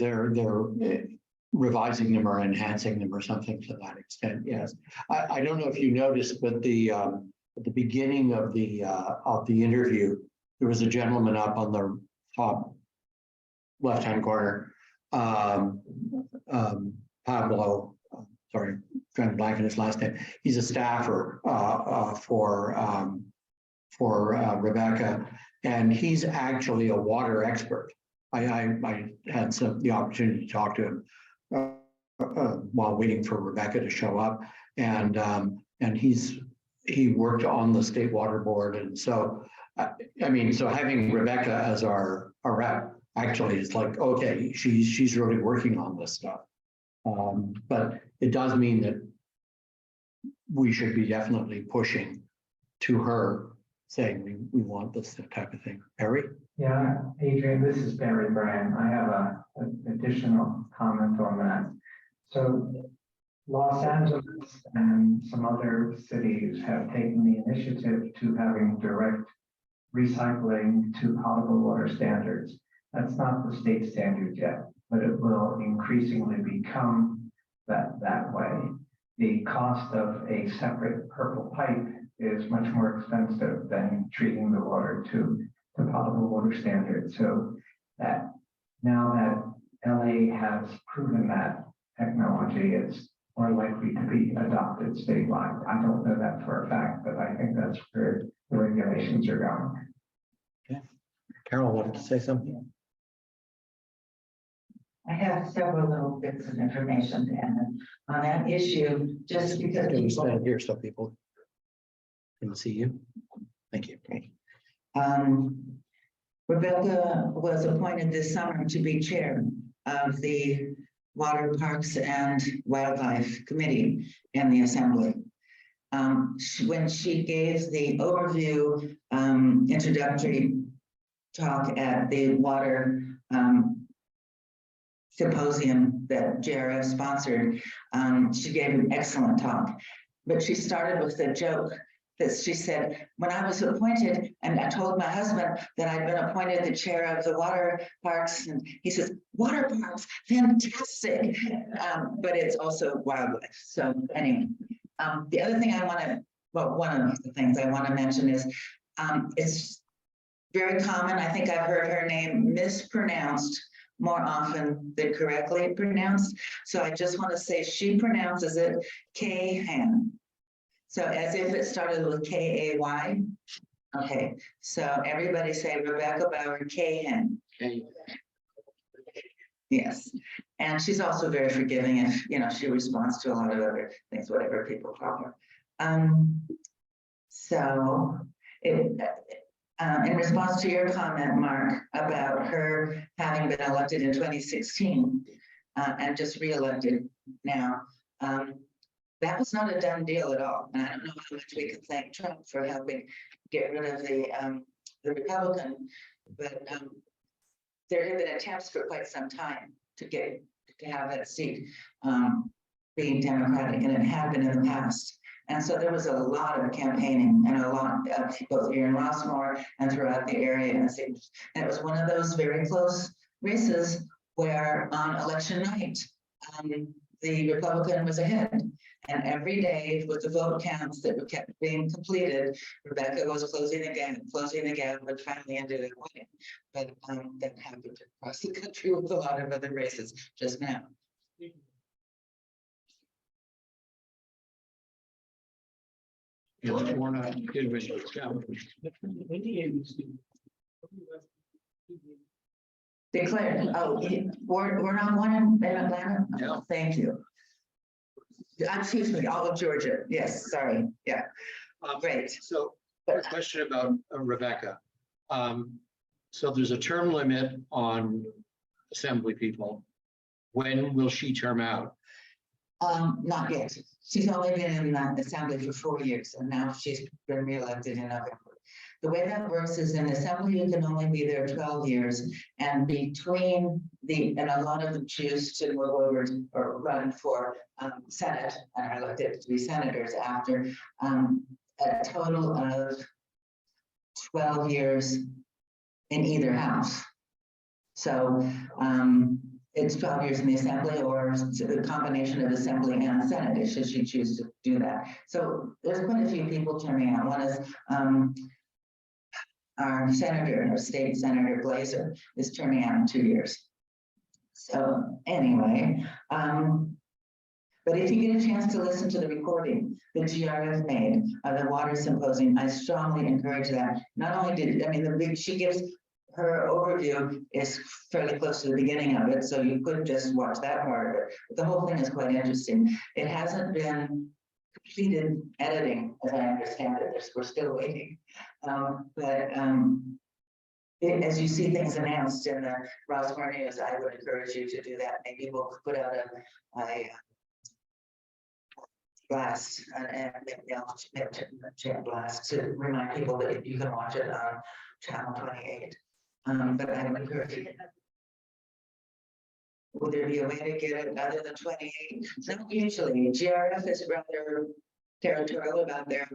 A: revising them or enhancing them or something to that extent. Yes. I don't know if you noticed, but at the beginning of the interview, there was a gentleman up on the top left-hand corner, Pablo, sorry, trying to blank on his last name. He's a staffer for Rebecca, and he's actually a water expert. I had the opportunity to talk to him while waiting for Rebecca to show up, and he worked on the state water board, and so I mean, so having Rebecca as our rep actually is like, okay, she's really working on this stuff. But it does mean that we should be definitely pushing to her, saying we want this type of thing. Barry?
B: Yeah, Adrian, this is Barry Bryan. I have an additional comment on that. So Los Angeles and some other cities have taken the initiative to having direct recycling to potable water standards. That's not the state standard yet, but it will increasingly become that way. The cost of a separate purple pipe is much more expensive than treating the water to potable water standards. So that now that LA has proven that technology, it's more likely to be adopted statewide. I don't know that for a fact, but I think that's where the regulations are going.
A: Okay. Carol wanted to say something.
E: I have several little bits of information to add on that issue, just because
A: Can you
E: people,
A: stand here so people can see you? Thank you.
K: Rebecca was appointed this summer to be chair of the Water Parks and Wildlife Committee in the Assembly. When she gave the overview introductory talk at the water symposium that JRF sponsored, she gave an excellent talk. But she started with a joke that she said, when I was appointed, and I told my husband that I'd been appointed the chair of the water parks, and he says, water parks, fantastic. But it's also wildlife. So anyway, the other thing one of the things I want to mention is it's very common. I think I've heard her name mispronounced more often than correctly pronounced. So I just want to say she pronounces it Kay-Han. So as if it started with K-A-Y. Okay, so everybody say Rebecca Bauer Cahan.
H: Okay.
K: Yes, and she's also very forgiving if, you know, she responds to a lot of other things, whatever people call her. So in response to your comment, Mark, about her having been elected in 2016 and just re-elected now, that was not a done deal at all. And I don't know how much we can thank Trump for helping get rid of the Republican, but there have been attempts for quite some time to have that seat being Democratic, and it had been in the past. And so there was a lot of campaigning and a lot of both here in Rossmoor and throughout the area. And it was one of those very close races where on election night, the Republican was ahead. And every day with the vote counts that were kept being completed, Rebecca was closing the gap, but finally ended up winning. But that happened across the country with a lot of other races just now. Declared. Oh, we're not one in Atlanta?
H: Yeah.
K: Oh, thank you. Excuse me, all of Georgia. Yes, sorry. Yeah. Great.
A: So, a question about Rebecca. So there's a term limit on assembly people. When will she term out?
K: Not yet. She's only been in the assembly for 4 years, and now she's been reelected in November. The way that works is in assembly, you can only be there 12 years, and between and a lot of them choose to move over or run for Senate and are elected to be senators after a total of 12 years in either house. So it's 12 years in the assembly or the combination of assembly and Senate, should she choose to do that. So there's quite a few people turning out. One is our state senator Glazer is turning out in 2 years. So anyway, but if you get a chance to listen to the recording that GRF made of the water symposium, I strongly encourage that. Not only she gives her overview is fairly close to the beginning of it, so you could just watch that part of it. But the whole thing is quite interesting. It hasn't been completed editing, as I understand it. We're still waiting. As you see things announced in the Rossmoor News, I would encourage you to do that. Maybe we'll put out a blast and maybe I'll check blast to remind people that you can watch it on channel 28. But I would encourage you. Would there be a way to get it other than 28? Not usually. GRF is rather territorial about their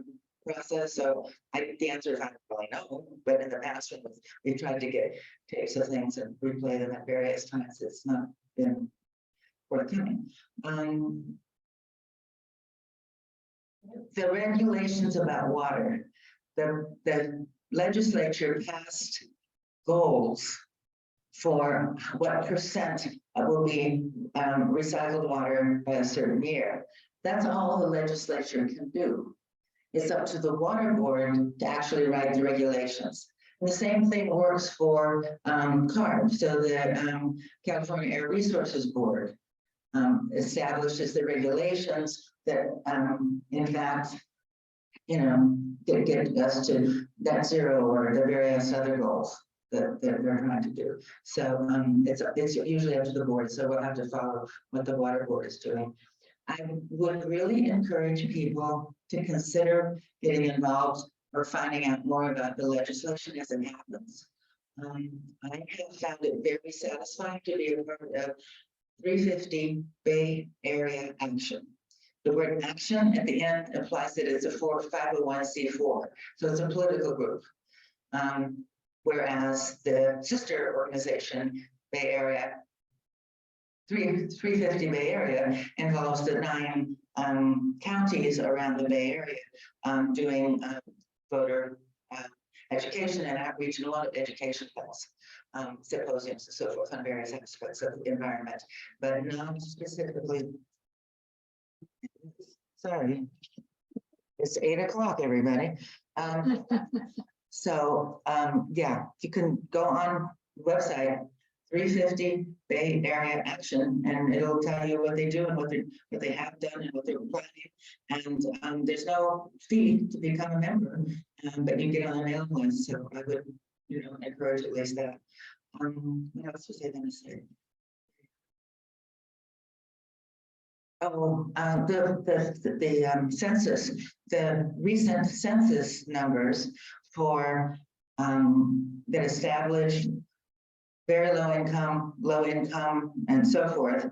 K: process, so the answer is I don't really know. But in the past, when we've tried to get tapes of things and replay them at various times, it's not been forthcoming. The regulations about water, the legislature passed goals for what percent will be recycled water by a certain year. That's all the legislature can do. It's up to the water board to actually write the regulations. And the same thing works for CARB. So the California Air Resources Board establishes the regulations that, in fact, get us to net zero or the various other goals that they're trying to do. So it's usually up to the board. So we'll have to follow what the water board is doing. I would really encourage people to consider getting involved or finding out more about the legislation as it happens. I have found it very satisfying to be a part of 350 Bay Area Action. The word action at the end implies that it's a 501c4, so it's a political group. Whereas the sister organization, Bay Area, 350 Bay Area, involves the 9 counties around the Bay Area doing voter education and outreach and a lot of education class, symposiums and so forth on various aspects of the environment, but not specifically. Sorry, it's 8 o'clock, everybody. So, yeah, you can go on website, 350 Bay Area Action, and it'll tell you what they do and what they have done and what they're planning. And there's no fee to become a member, but you get on the mailing list. So I would, encourage at least that. What else was I going to say? Oh, the census, the recent census numbers for that established very low income, and so forth,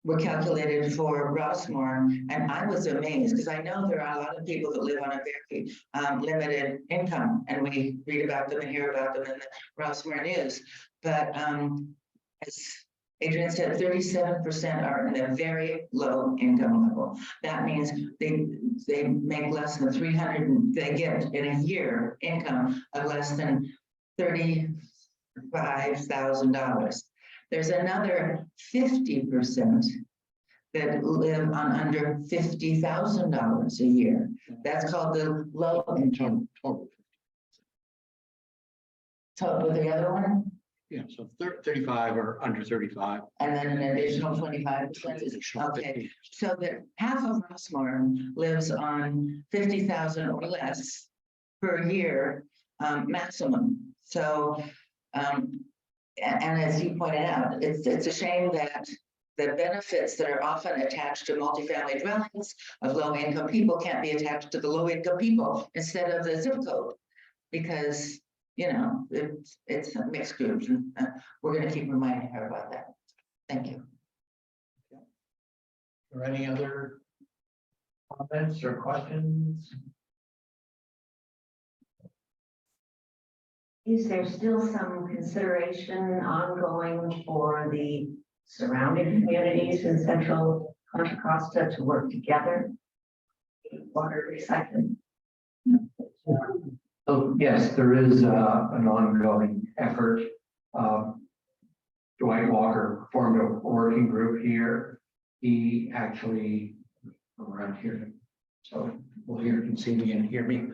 K: were calculated for Rossmoor, and I was amazed because I know there are a lot of people that live on a very limited income, and we read about them and hear about them in the Rossmoor news. But as Adrian said, 37% are in a very low income level. That means they make less than 300, they get in a year income of less than $35,000. There's another 50% that live on under $50,000 a year. That's called the low income. Total the other one?
A: Yeah, so 35 or under 35.
K: And then an additional 25% is, okay. So that half of Rossmoor lives on 50,000 or less per year, maximum. So, and as you pointed out, it's a shame that the benefits that are often attached to multifamily dwellings of low-income people can't be attached to the low-income people instead of the zip code, because it's a mixed group, and we're going to keep reminding her about that. Thank you.
F: Or any other comments or questions?
L: Is there still some consideration ongoing for the surrounding communities in Central Contra Costa to work together? Water recycling.
B: So yes, there is an ongoing effort. Dwight Walker formed a working group here. He actually around here,
A: So well, here you can see me and hear me.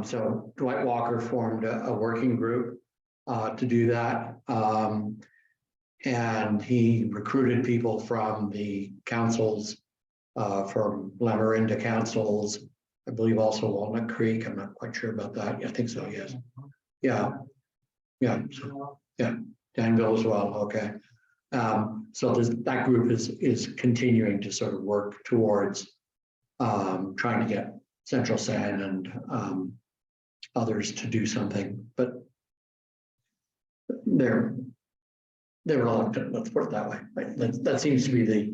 A: So Dwight Walker formed a working group to do that. And he recruited people from the councils, from Lamorinda councils, I believe also Walnut Creek. I'm not quite sure about that. I think so, yes. Yeah. Yeah. So, yeah. Danville as well. Okay. So that group is continuing to sort of work towards trying to get Central San and others to do something, but they're reluctant. Let's put it that way. Right? That seems to be the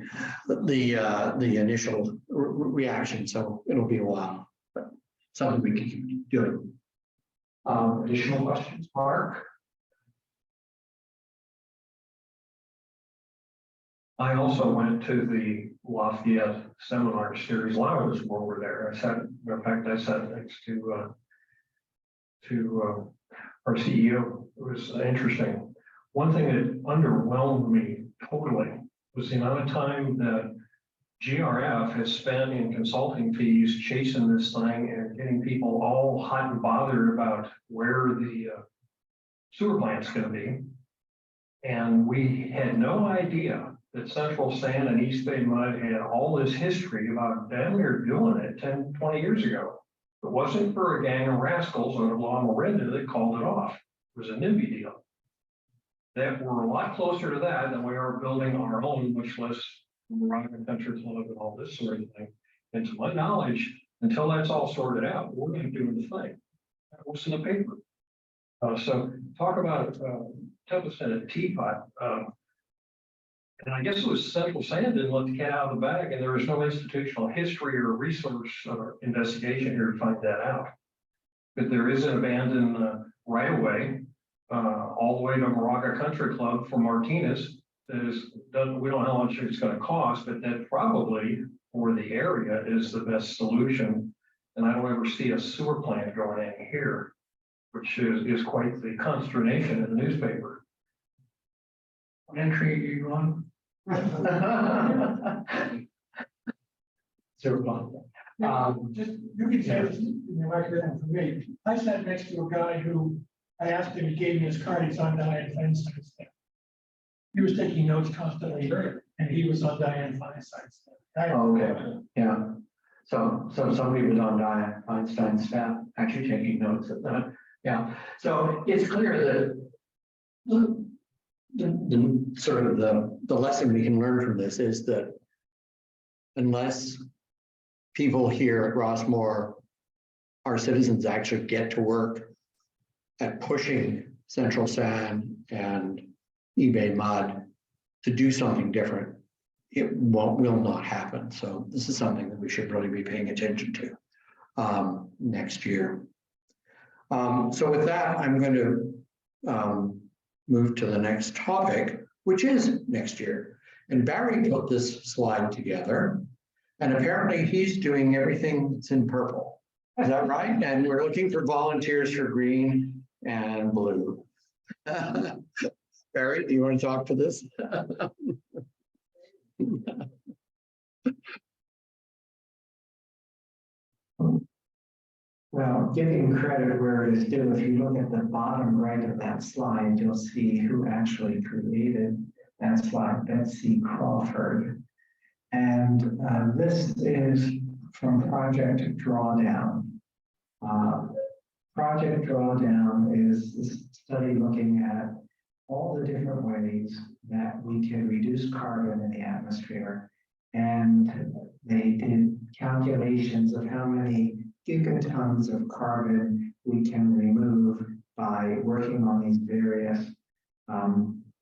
A: initial reaction. So it'll be a while, but something we can keep doing.
F: Additional questions, Mark? I also went to the Lafayette seminar series. A lot of us were there. In fact, I sat next to our CEO. It was interesting. One thing that underwhelmed me totally was the amount of time that GRF has spent in consulting fees chasing this thing and getting people all hot and bothered about where the sewer plant's going to be. And we had no idea that Central San and East Bay Mud had all this history about them. We were doing it 10, 20 years ago. If it wasn't for a gang of rascals out of Lamorinda that called it off. It was a NIMBY deal. That we're a lot closer to that than we are building our own, much less Rock and Country Club and all this sort of thing. And to my knowledge, until that's all sorted out, we're going to do the thing. That was in the paper. So talk about 10% a teapot. And I guess it was Central San didn't let the cat out of the bag, and there was no institutional history or resource or investigation here to find that out. But there is an abandoned right of way all the way to Moraga Country Club for Martinez. That is, we don't know how much it's going to cost, but that probably for the area is the best solution. And I don't ever see a sewer plant going in here, which is quite the consternation in the newspaper.
G: Entry you on?
B: Sewer plant.
G: Just, you can say this in the record and for me. I sat next to a guy who, I asked him, he gave me his card, he's on Diane Feinstein's staff. He was taking notes constantly, and he was on Diane Feinstein's staff.
B: Oh, okay, yeah. So somebody was on Diane Feinstein's staff actually taking notes of that. Yeah, so it's clear that
A: The sort of the lesson we can learn from this is that unless people here at Rossmoor, our citizens actually get to work at pushing Central Sand and eBay Mud to do something different, it will not happen. So this is something that we should really be paying attention to next year. So with that, I'm going to move to the next topic, which is next year. And Barry put this slide together, and apparently he's doing everything that's in purple. Is that right? And we're looking for volunteers for green and blue. Barry, do you want to talk to this?
B: Well, giving credit where it is due, if you look at the bottom right of that slide, you'll see who actually created that slide, Betsy Crawford. And this is from Project Drawdown. Project Drawdown is a study looking at all the different ways that we can reduce carbon in the atmosphere. And they did calculations of how many gigatons of carbon we can remove by working on these various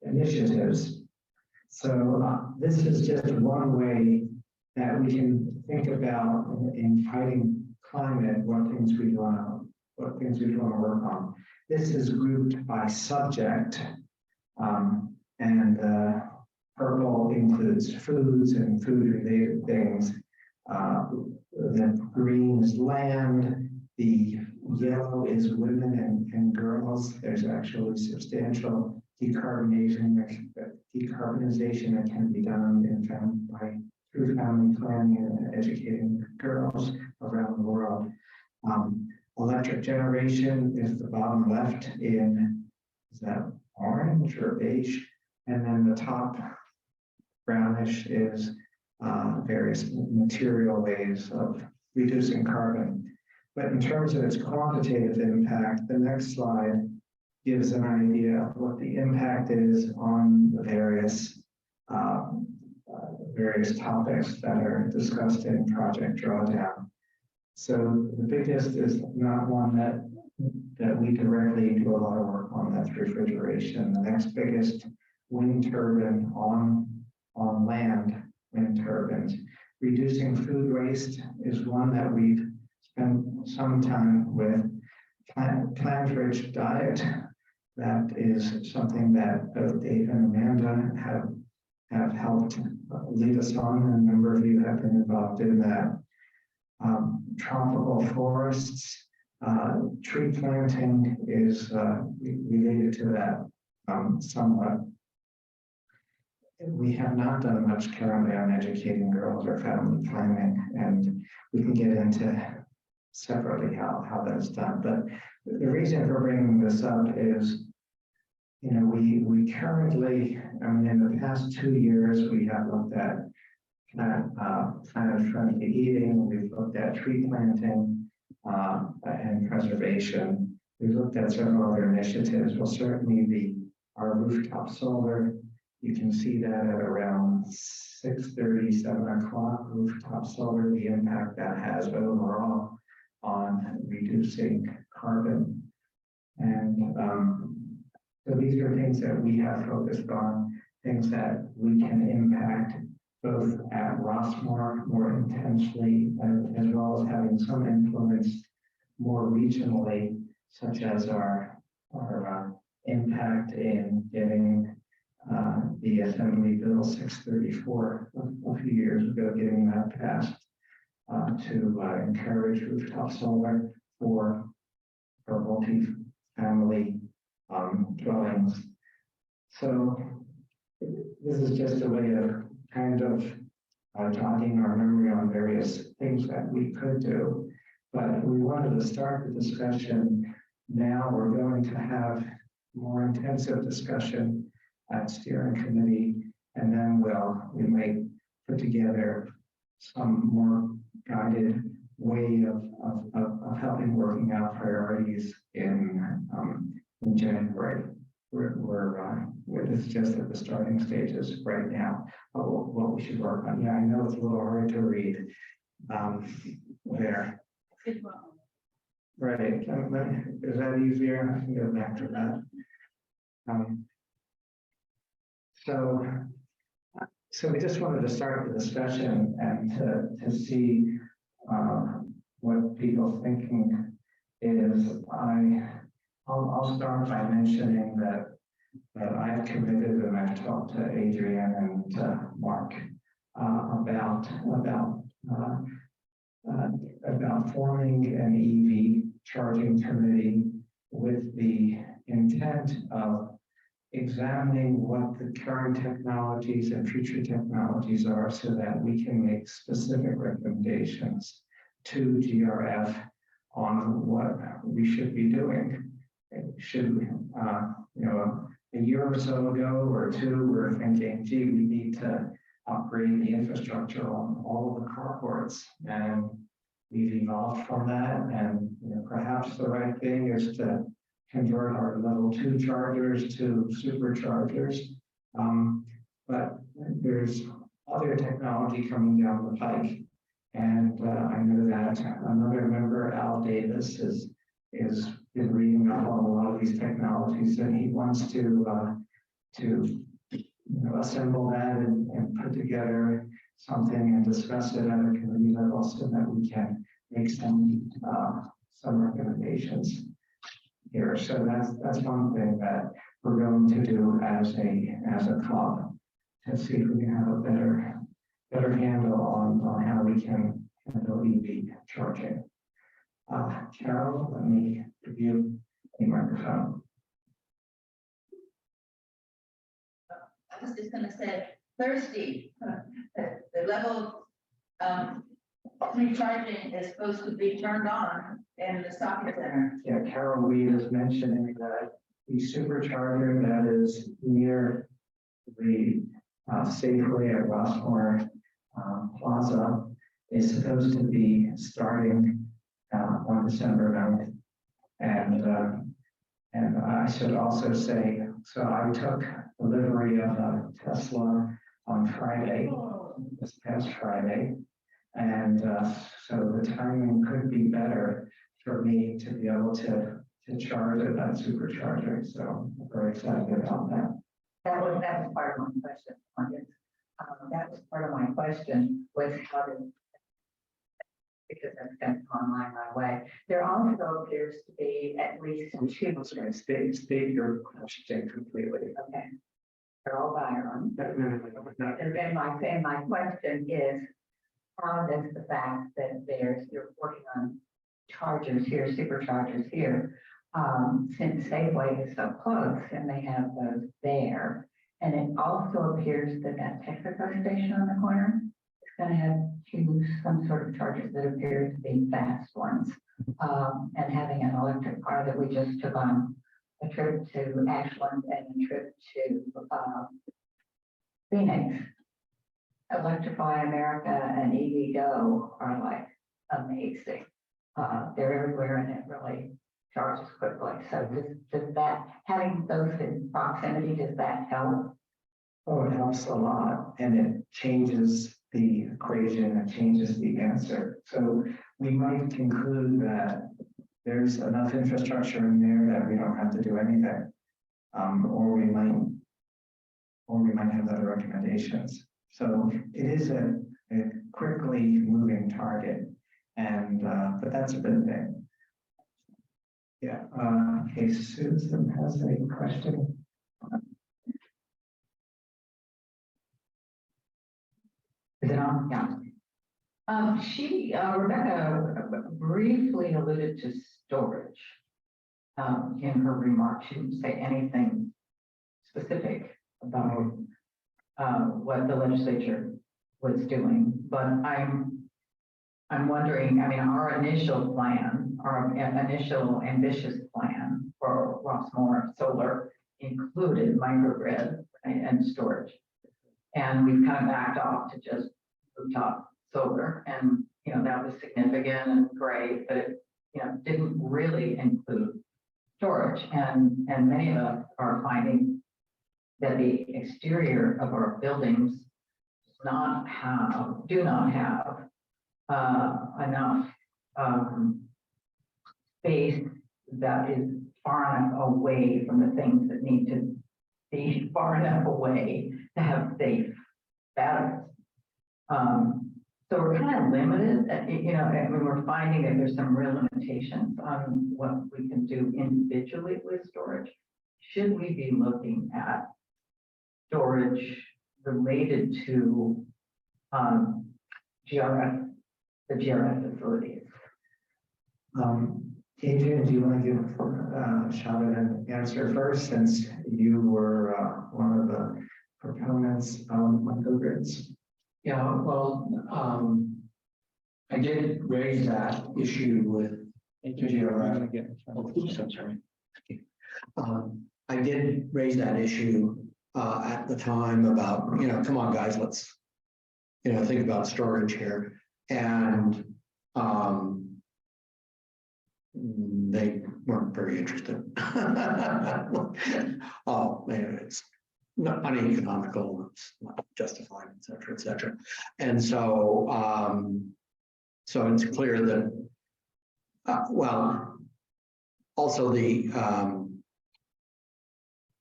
B: initiatives. So this is just one way that we can think about in fighting climate, what things we want to work on. This is grouped by subject, and purple includes foods and food-related things. The green is land, the yellow is women and girls. There's actually substantial decarbonization that can be done through family planning and educating girls around the world. Electric generation is the bottom left is that orange or beige? And then the top brownish is various material ways of reducing carbon. But in terms of its quantitative impact, the next slide gives an idea of what the impact is on the various topics that are discussed in Project Drawdown. So the biggest is not one that we directly do a lot of work on, that's refrigeration. The next biggest, wind turbine on land, wind turbines. Reducing food waste is one that we've spent some time with. Plant-rich diet, that is something that both Dave and Amanda have helped lead us on. A number of you have been involved in that. Tropical forests, tree planting is related to that somewhat. We have not done much currently on educating girls or family planning, and we can get into separately how that's done. But the reason for bringing this up is, you know, we currently, I mean, in the past 2 years, we have looked at planet-friendly eating. We've looked at tree planting and preservation. We've looked at several other initiatives. Well, certainly our rooftop solar. You can see that at around 6:30, 7 o'clock, rooftop solar, the impact that has overall on reducing carbon. And so these are things that we have focused on, things that we can impact both at Rossmoor more intensely, as well as having some influence more regionally, such as our impact in getting the Assembly Bill 634 a few years ago, getting that passed to encourage rooftop solar for multi-family dwellings. So this is just a way of kind of jogging our memory on various things that we could do. But we wanted to start the discussion. Now we're going to have more intensive discussion at steering committee, and then we may put together some more guided way of helping working out priorities in January. It's just at the starting stages right now of what we should work on. Yeah, I know it's a little hard to read there. Right, is that easier? I can go back to that. So we just wanted to start the discussion and to see what people's thinking is. I'll start by mentioning that I've committed and I've talked to Adrian and Mark about forming an EV charging committee with the intent of examining what the current technologies and future technologies are so that we can make specific recommendations to GRF on what we should be doing. Should we, a year or so ago or two, we were thinking, gee, we need to upgrade the infrastructure on all of the carports, and we've evolved from that. And perhaps the right thing is to convert our level 2 chargers to superchargers. But there's other technology coming down the pike. And I know that another member, Al Davis, is reading up on a lot of these technologies, and he wants to assemble that and put together something and discuss it at a committee level so that we can make some recommendations here. So that's one thing that we're going to do as a club, to see if we can have a better handle on how we can handle EV charging. Carol, let me give you a microphone.
E: I was just gonna say, Thursday, the level 3 charging is supposed to be turned on in the soccer center.
B: Yeah, Carol Weed is mentioning that the supercharger that is near the Safeway at Rossmoor Plaza is supposed to be starting on December 9th. And I should also say, so I took delivery of a Tesla on Friday, this past Friday. And so the timing could be better for me to be able to charge at that supercharger. So I'm very excited about that.
E: That was part of my question. That was part of my question, was how to, because that's going to come online right away. There also appears to be at least two.
B: State your question completely.
E: Okay. Carol Byron. And then my question is, how does the fact that you're working on chargers here, superchargers here, since Safeway is so close and they have those there, and it also appears that Texaco station on the corner is going to have some sort of chargers that appear to be fast ones, and having an electric car that we just took on a trip to Ashland and a trip to Phoenix. Electrify America and EVgo are like amazing. They're everywhere and it really charges quickly. So does that, having those in proximity, does that help?
B: Oh, it helps a lot, and it changes the equation, it changes the answer. So we might conclude that there's enough infrastructure in there that we don't have to do anything, or we might have other recommendations. So it is a quickly moving target, and but that's a good thing. Yeah. Okay, Susan has a question.
D: Is it on? Yeah. Rebecca briefly alluded to storage in her remarks. She didn't say anything specific about what the legislature was doing, but I'm wondering, I mean, our initial plan, our initial ambitious plan for Rossmoor Solar included microgrid and storage. And we've kind of backed off to just rooftop solar, and, you know, that was significant and great, but it, you know, didn't really include storage. And many of us are finding that the exterior of our buildings do not have enough space that is far enough away from the things that need to be far enough away to have safe batteries. So we're kind of limited, you know, and we're finding that there's some real limitations on what we can do individually with storage. Should we be looking at storage related to GRF, the GRF facilities?
B: Adrian, do you want to give a shot at an answer first, since you were one of the proponents of microgrids?
M: Yeah, well, I did raise that issue with GRF. Oh, oops, I'm sorry. I did raise that issue at the time about, you know, come on, guys, let's, you know, think about storage here. And they weren't very interested. Oh, man, it's not uneconomical, it's not justified, et cetera, et cetera. And so, so it's clear that, well, also the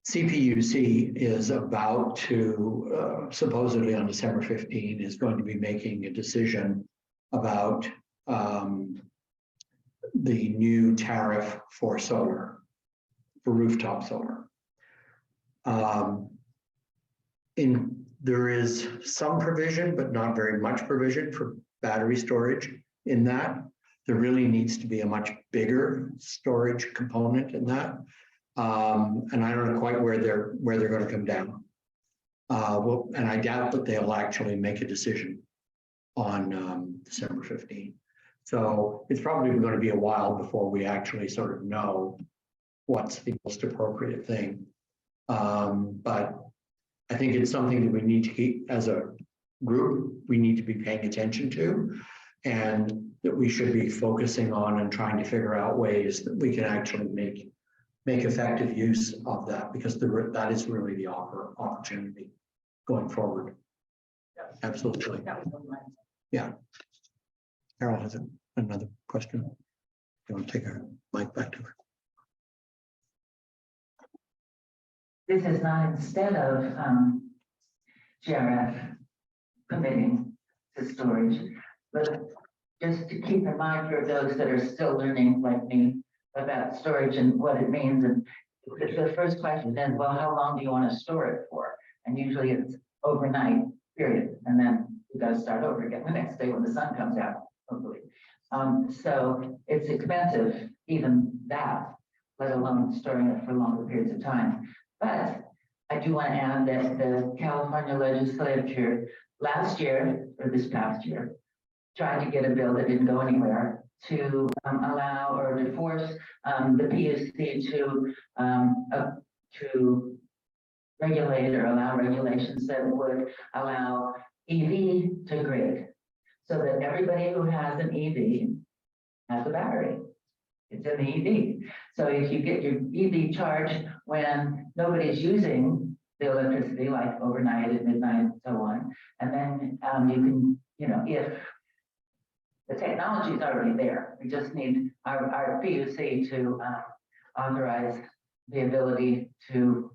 M: CPUC is about to, supposedly on December 15, is going to be making a decision about the new tariff for solar, for rooftop solar. There is some provision, but not very much provision for battery storage in that. There really needs to be a much bigger storage component in that. And I don't know quite where they're going to come down. Well, and I doubt that they'll actually make a decision on December 15. So it's probably going to be a while before we actually sort of know what's the most appropriate thing. But I think it's something that we need to keep as a group, we need to be paying attention to, and that we should be focusing on and trying to figure out ways that we can actually make effective use of that, because that is really the opportunity going forward. Absolutely. Yeah. Carol has another question. You want to take our mic back to her?
E: This is not instead of GRF committing to storage, but just to keep in mind for those that are still learning like me about storage and what it means. And the first question is, well, how long do you want to store it for? And usually it's overnight, period. And then you got to start over again the next day when the sun comes out, hopefully. So it's expensive, even that, let alone storing it for longer periods of time. But I do want to add that the California legislature last year, or this past year, tried to get a bill that didn't go anywhere to allow or to force the PUC to regulate or allow regulations that would allow EV to grid, so that everybody who has an EV has a battery. It's in the EV. So if you get your EV charged when nobody's using the electricity, like overnight at midnight and so on, and then you can, you know, if the technology is already there, we just need our PUC to authorize the ability to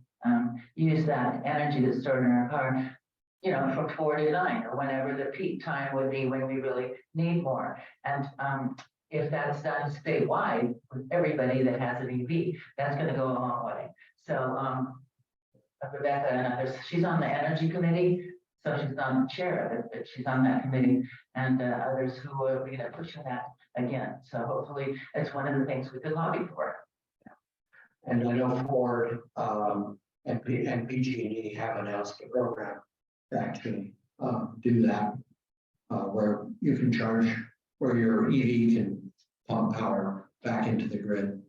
E: use that energy that's stored in our car, you know, from 4 to 9 or whenever the peak time would be when we really need more. And if that's done statewide with everybody that has an EV, that's going to go a long way. So Rebecca and others, she's on the energy committee, so she's not the chair of it, but she's on that committee, and others who are, you know, pushing that again. So hopefully it's one of the things we could lobby for.
M: And I know Ford and PG&E have announced a program to actually
A: do that. Where you can charge, where your EV can pump power back into the grid.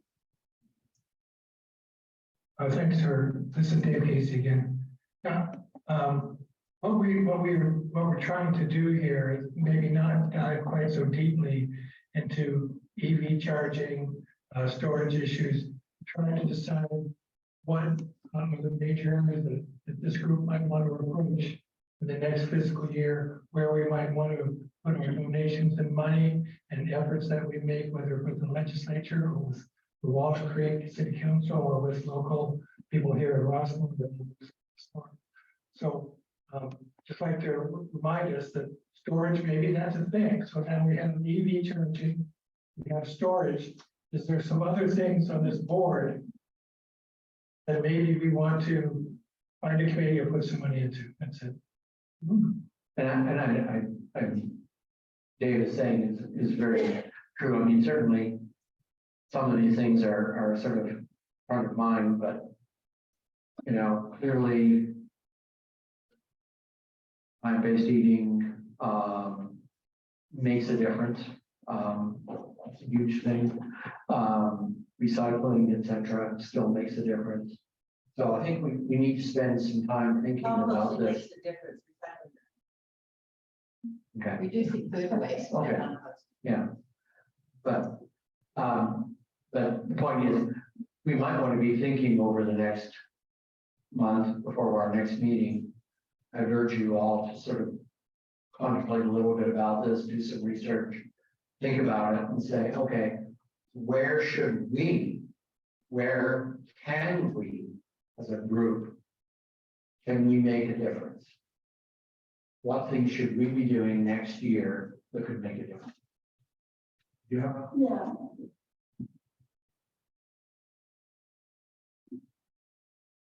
G: Thanks, sir. This is Dave Casey again. Now, what we're trying to do here is maybe not dive quite so deeply into EV charging, storage issues, trying to decide what are the major areas that this group might want to approach in the next fiscal year, where we might want to put our donations and money and efforts that we make, whether with the legislature or with the Walnut Creek City Council or with local people here in Rossmoor. So just like to remind us that storage, maybe that's a thing. So now we have EV charging, we have storage. Is there some other things on this board that maybe we want to find a committee or put some money into? That's it.
F: And Dave is saying is very true. I mean, certainly some of these things are sort of front of mind, but you know, clearly plant-based eating makes a difference. It's a huge thing. Recycling, etc., still makes a difference. So I think we need to spend some time thinking about this. Okay.
E: Reducing food waste.
F: Okay. Yeah. But the point is, we might want to be thinking over the next month before our next meeting. I'd urge you all to sort of contemplate a little bit about this, do some research, think about it and say, okay, where can we, as a group, can we make a difference? What things should we be doing next year that could make a difference? You have?
L: Yeah.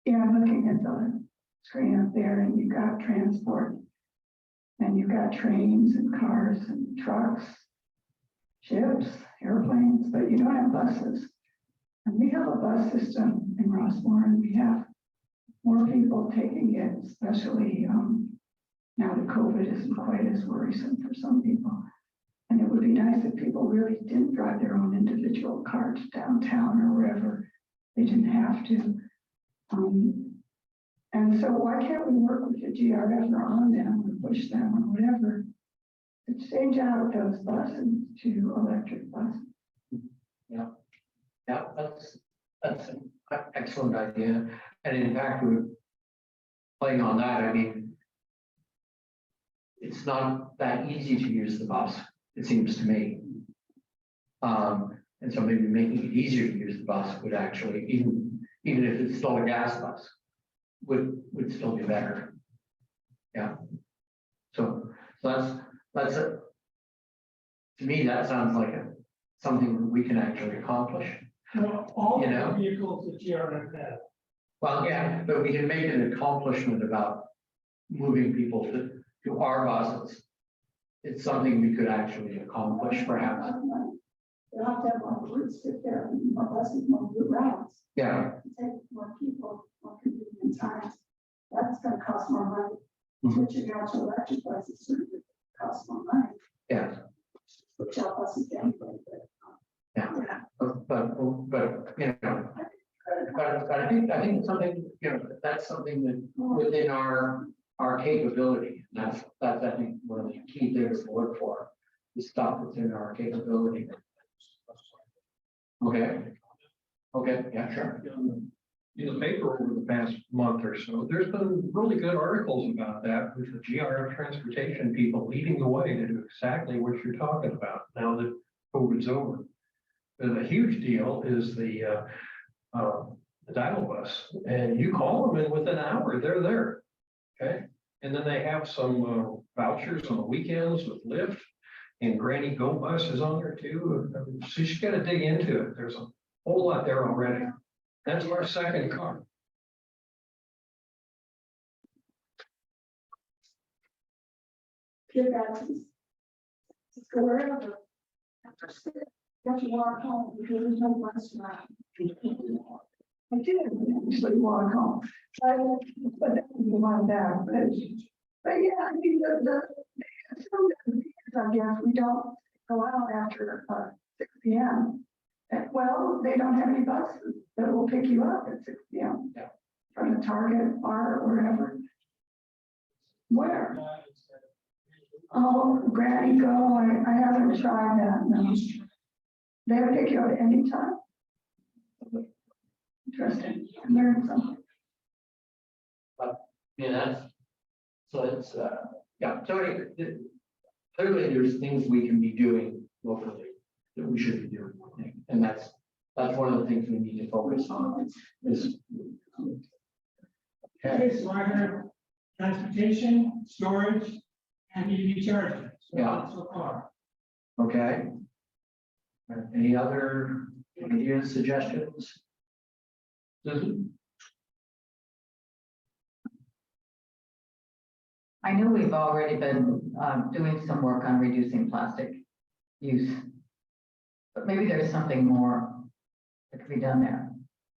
L: Yeah, I'm looking at the screen up there and you've got transport and you've got trains and cars and trucks, ships, airplanes, but you don't have buses. And we have a bus system in Rossmoor and we have more people taking it, especially now that COVID isn't quite as worrisome for some people. And it would be nice if people really didn't drive their own individual cars downtown or wherever they didn't have to. And so why can't we work with the GRF or on them or push them or whatever to change out those buses to electric buses?
F: Yeah, that's an excellent idea. And in fact, we're playing on that. I mean, it's not that easy to use the bus, it seems to me. And so maybe making it easier to use the bus would actually, even if it's still a gas bus, would still be better. Yeah. So that's it. To me, that sounds like something that we can actually accomplish.
G: Well, all
F: You know?
G: the vehicles that GRF have.
F: Well, yeah, but we can make an accomplishment about moving people to our buses. It's something we could actually accomplish, perhaps.
L: They'll have to have more routes to there, more buses, more routes.
F: Yeah.
L: Take more people, more convenient times. That's gonna cost more money.
F: Mhm.
L: Switching out to electric buses certainly costs more money.
F: Yeah.
L: Switch out buses anyway,
F: Yeah. But you know, but I think it's something, you know, that's something that within our capability. That's I think one of the key things to look for, the stuff that's in our capability. Okay. Okay, yeah, sure. In the paper over the past month or so, there's been really good articles about that with the GRF transportation people leading the way to do exactly what you're talking about now that COVID's over. The huge deal is the dial bus, and you call them and within an hour they're there. Okay, and then they have some vouchers on the weekends with Lyft, and Granny Go Bus is on there too. So you just got to dig into it. There's a whole lot there already. That's our second car.
L: Get back to go wherever. You have to walk home because there's no bus around. I did actually walk home. But that was my back, but But yeah, I mean, I guess we don't go out after 6 p.m. And, well, they don't have any buses that will pick you up at 6 p.m.
F: Yeah.
L: From the Target or wherever. Where? Oh, Granny Go, I haven't tried that, no. They'll pick you up at any time. Interesting, I learned something.
N: Yeah, so it's, yeah, so anyway, clearly there's things we can be doing locally that we should be doing, I think. And that's one of the things we need to focus on is.
G: Okay, so I heard transportation, storage, and EV charging.
N: Yeah.
G: So far.
N: Okay. Any other ideas, suggestions? Susan?
D: I know we've already been doing some work on reducing plastic use. But maybe there's something more that could be done there.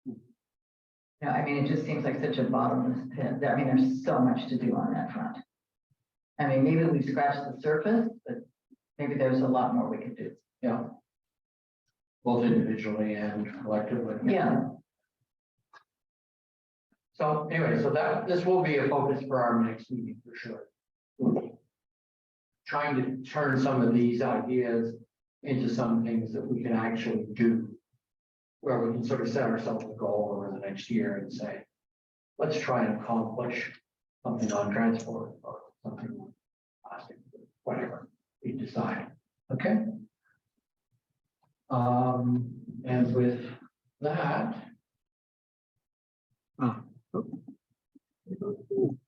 D: You know, I mean, it just seems like such a bottomless pit. I mean, there's so much to do on that front. I mean, maybe we scratched the surface, but maybe there's a lot more we could do.
N: Yeah. Both individually and collectively.
D: Yeah.
N: So anyway, so this will be a focus for our next meeting for sure. We'll be trying to turn some of these ideas into some things that we can actually do. Where we can sort of set ourselves a goal over the next year and say, let's try and accomplish something on transport or something on plastic, whatever we decide. Okay. And with that.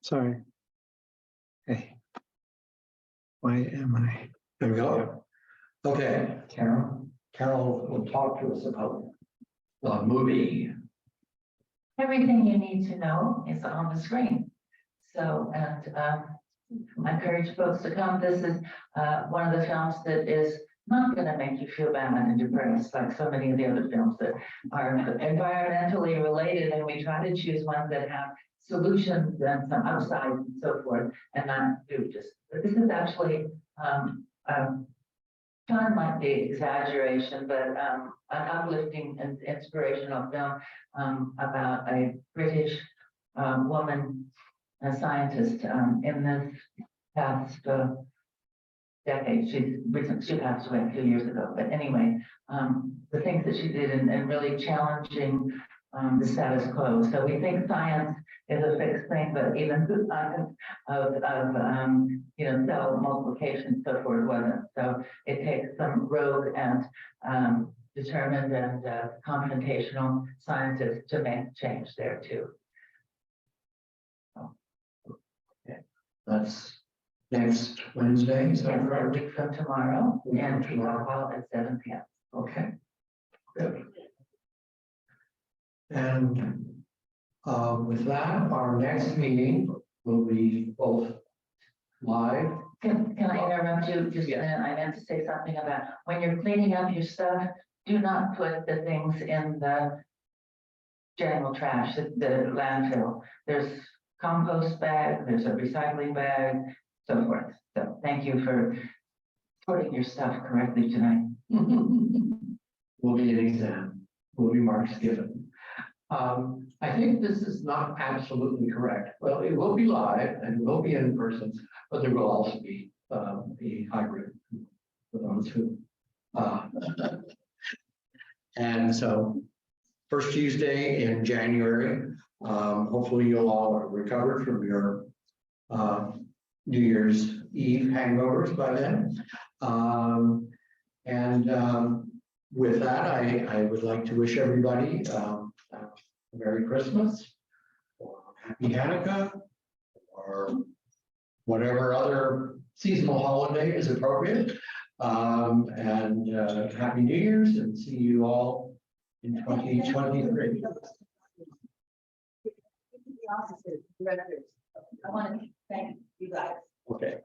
B: Sorry. Hey. Why am I?
N: There we go. Okay, Carol will talk to us about the movie.
E: Everything you need to know is on the screen. So, and I encourage folks to come. This is one of the films that is not going to make you feel bad and depressed like so many of the other films that are environmentally related, and we try to choose ones that have solutions and some upside and so forth, and not do just. But this is actually fun might be exaggeration, but an uplifting and inspirational film about a British woman, a scientist in this past decade. She passed away a few years ago, but anyway, the things that she did and really challenging the status quo. So we think science is a fixed thing, but even the science of you know, cell multiplication and so forth wasn't. So it takes some rogue and determined and confrontational scientists to make change there too.
N: Okay. That's next Wednesday. So
E: A week from tomorrow, and tomorrow at 7 p.m.
N: okay. Good. And with that, our next meeting will be both live.
E: Can I interrupt you just a minute? I meant to say something about when you're cleaning up your stuff, do not put the things in the general trash, the landfill. There's compost bag, there's a recycling bag, so forth. So thank you for putting your stuff correctly tonight.
N: Will be an exam, will be marks given. I think this is not absolutely correct. Well, it will be live and it will be in person, but there will also be a hybrid for those who. And so first Tuesday in January, hopefully you'll all recover from your New Year's Eve hangovers by then. With that, I would like to wish everybody a Merry Christmas or Happy Hanukkah or whatever other seasonal holiday is appropriate. Happy New Year's, and see you all in 2023.
K: I want to thank you guys.
N: Okay.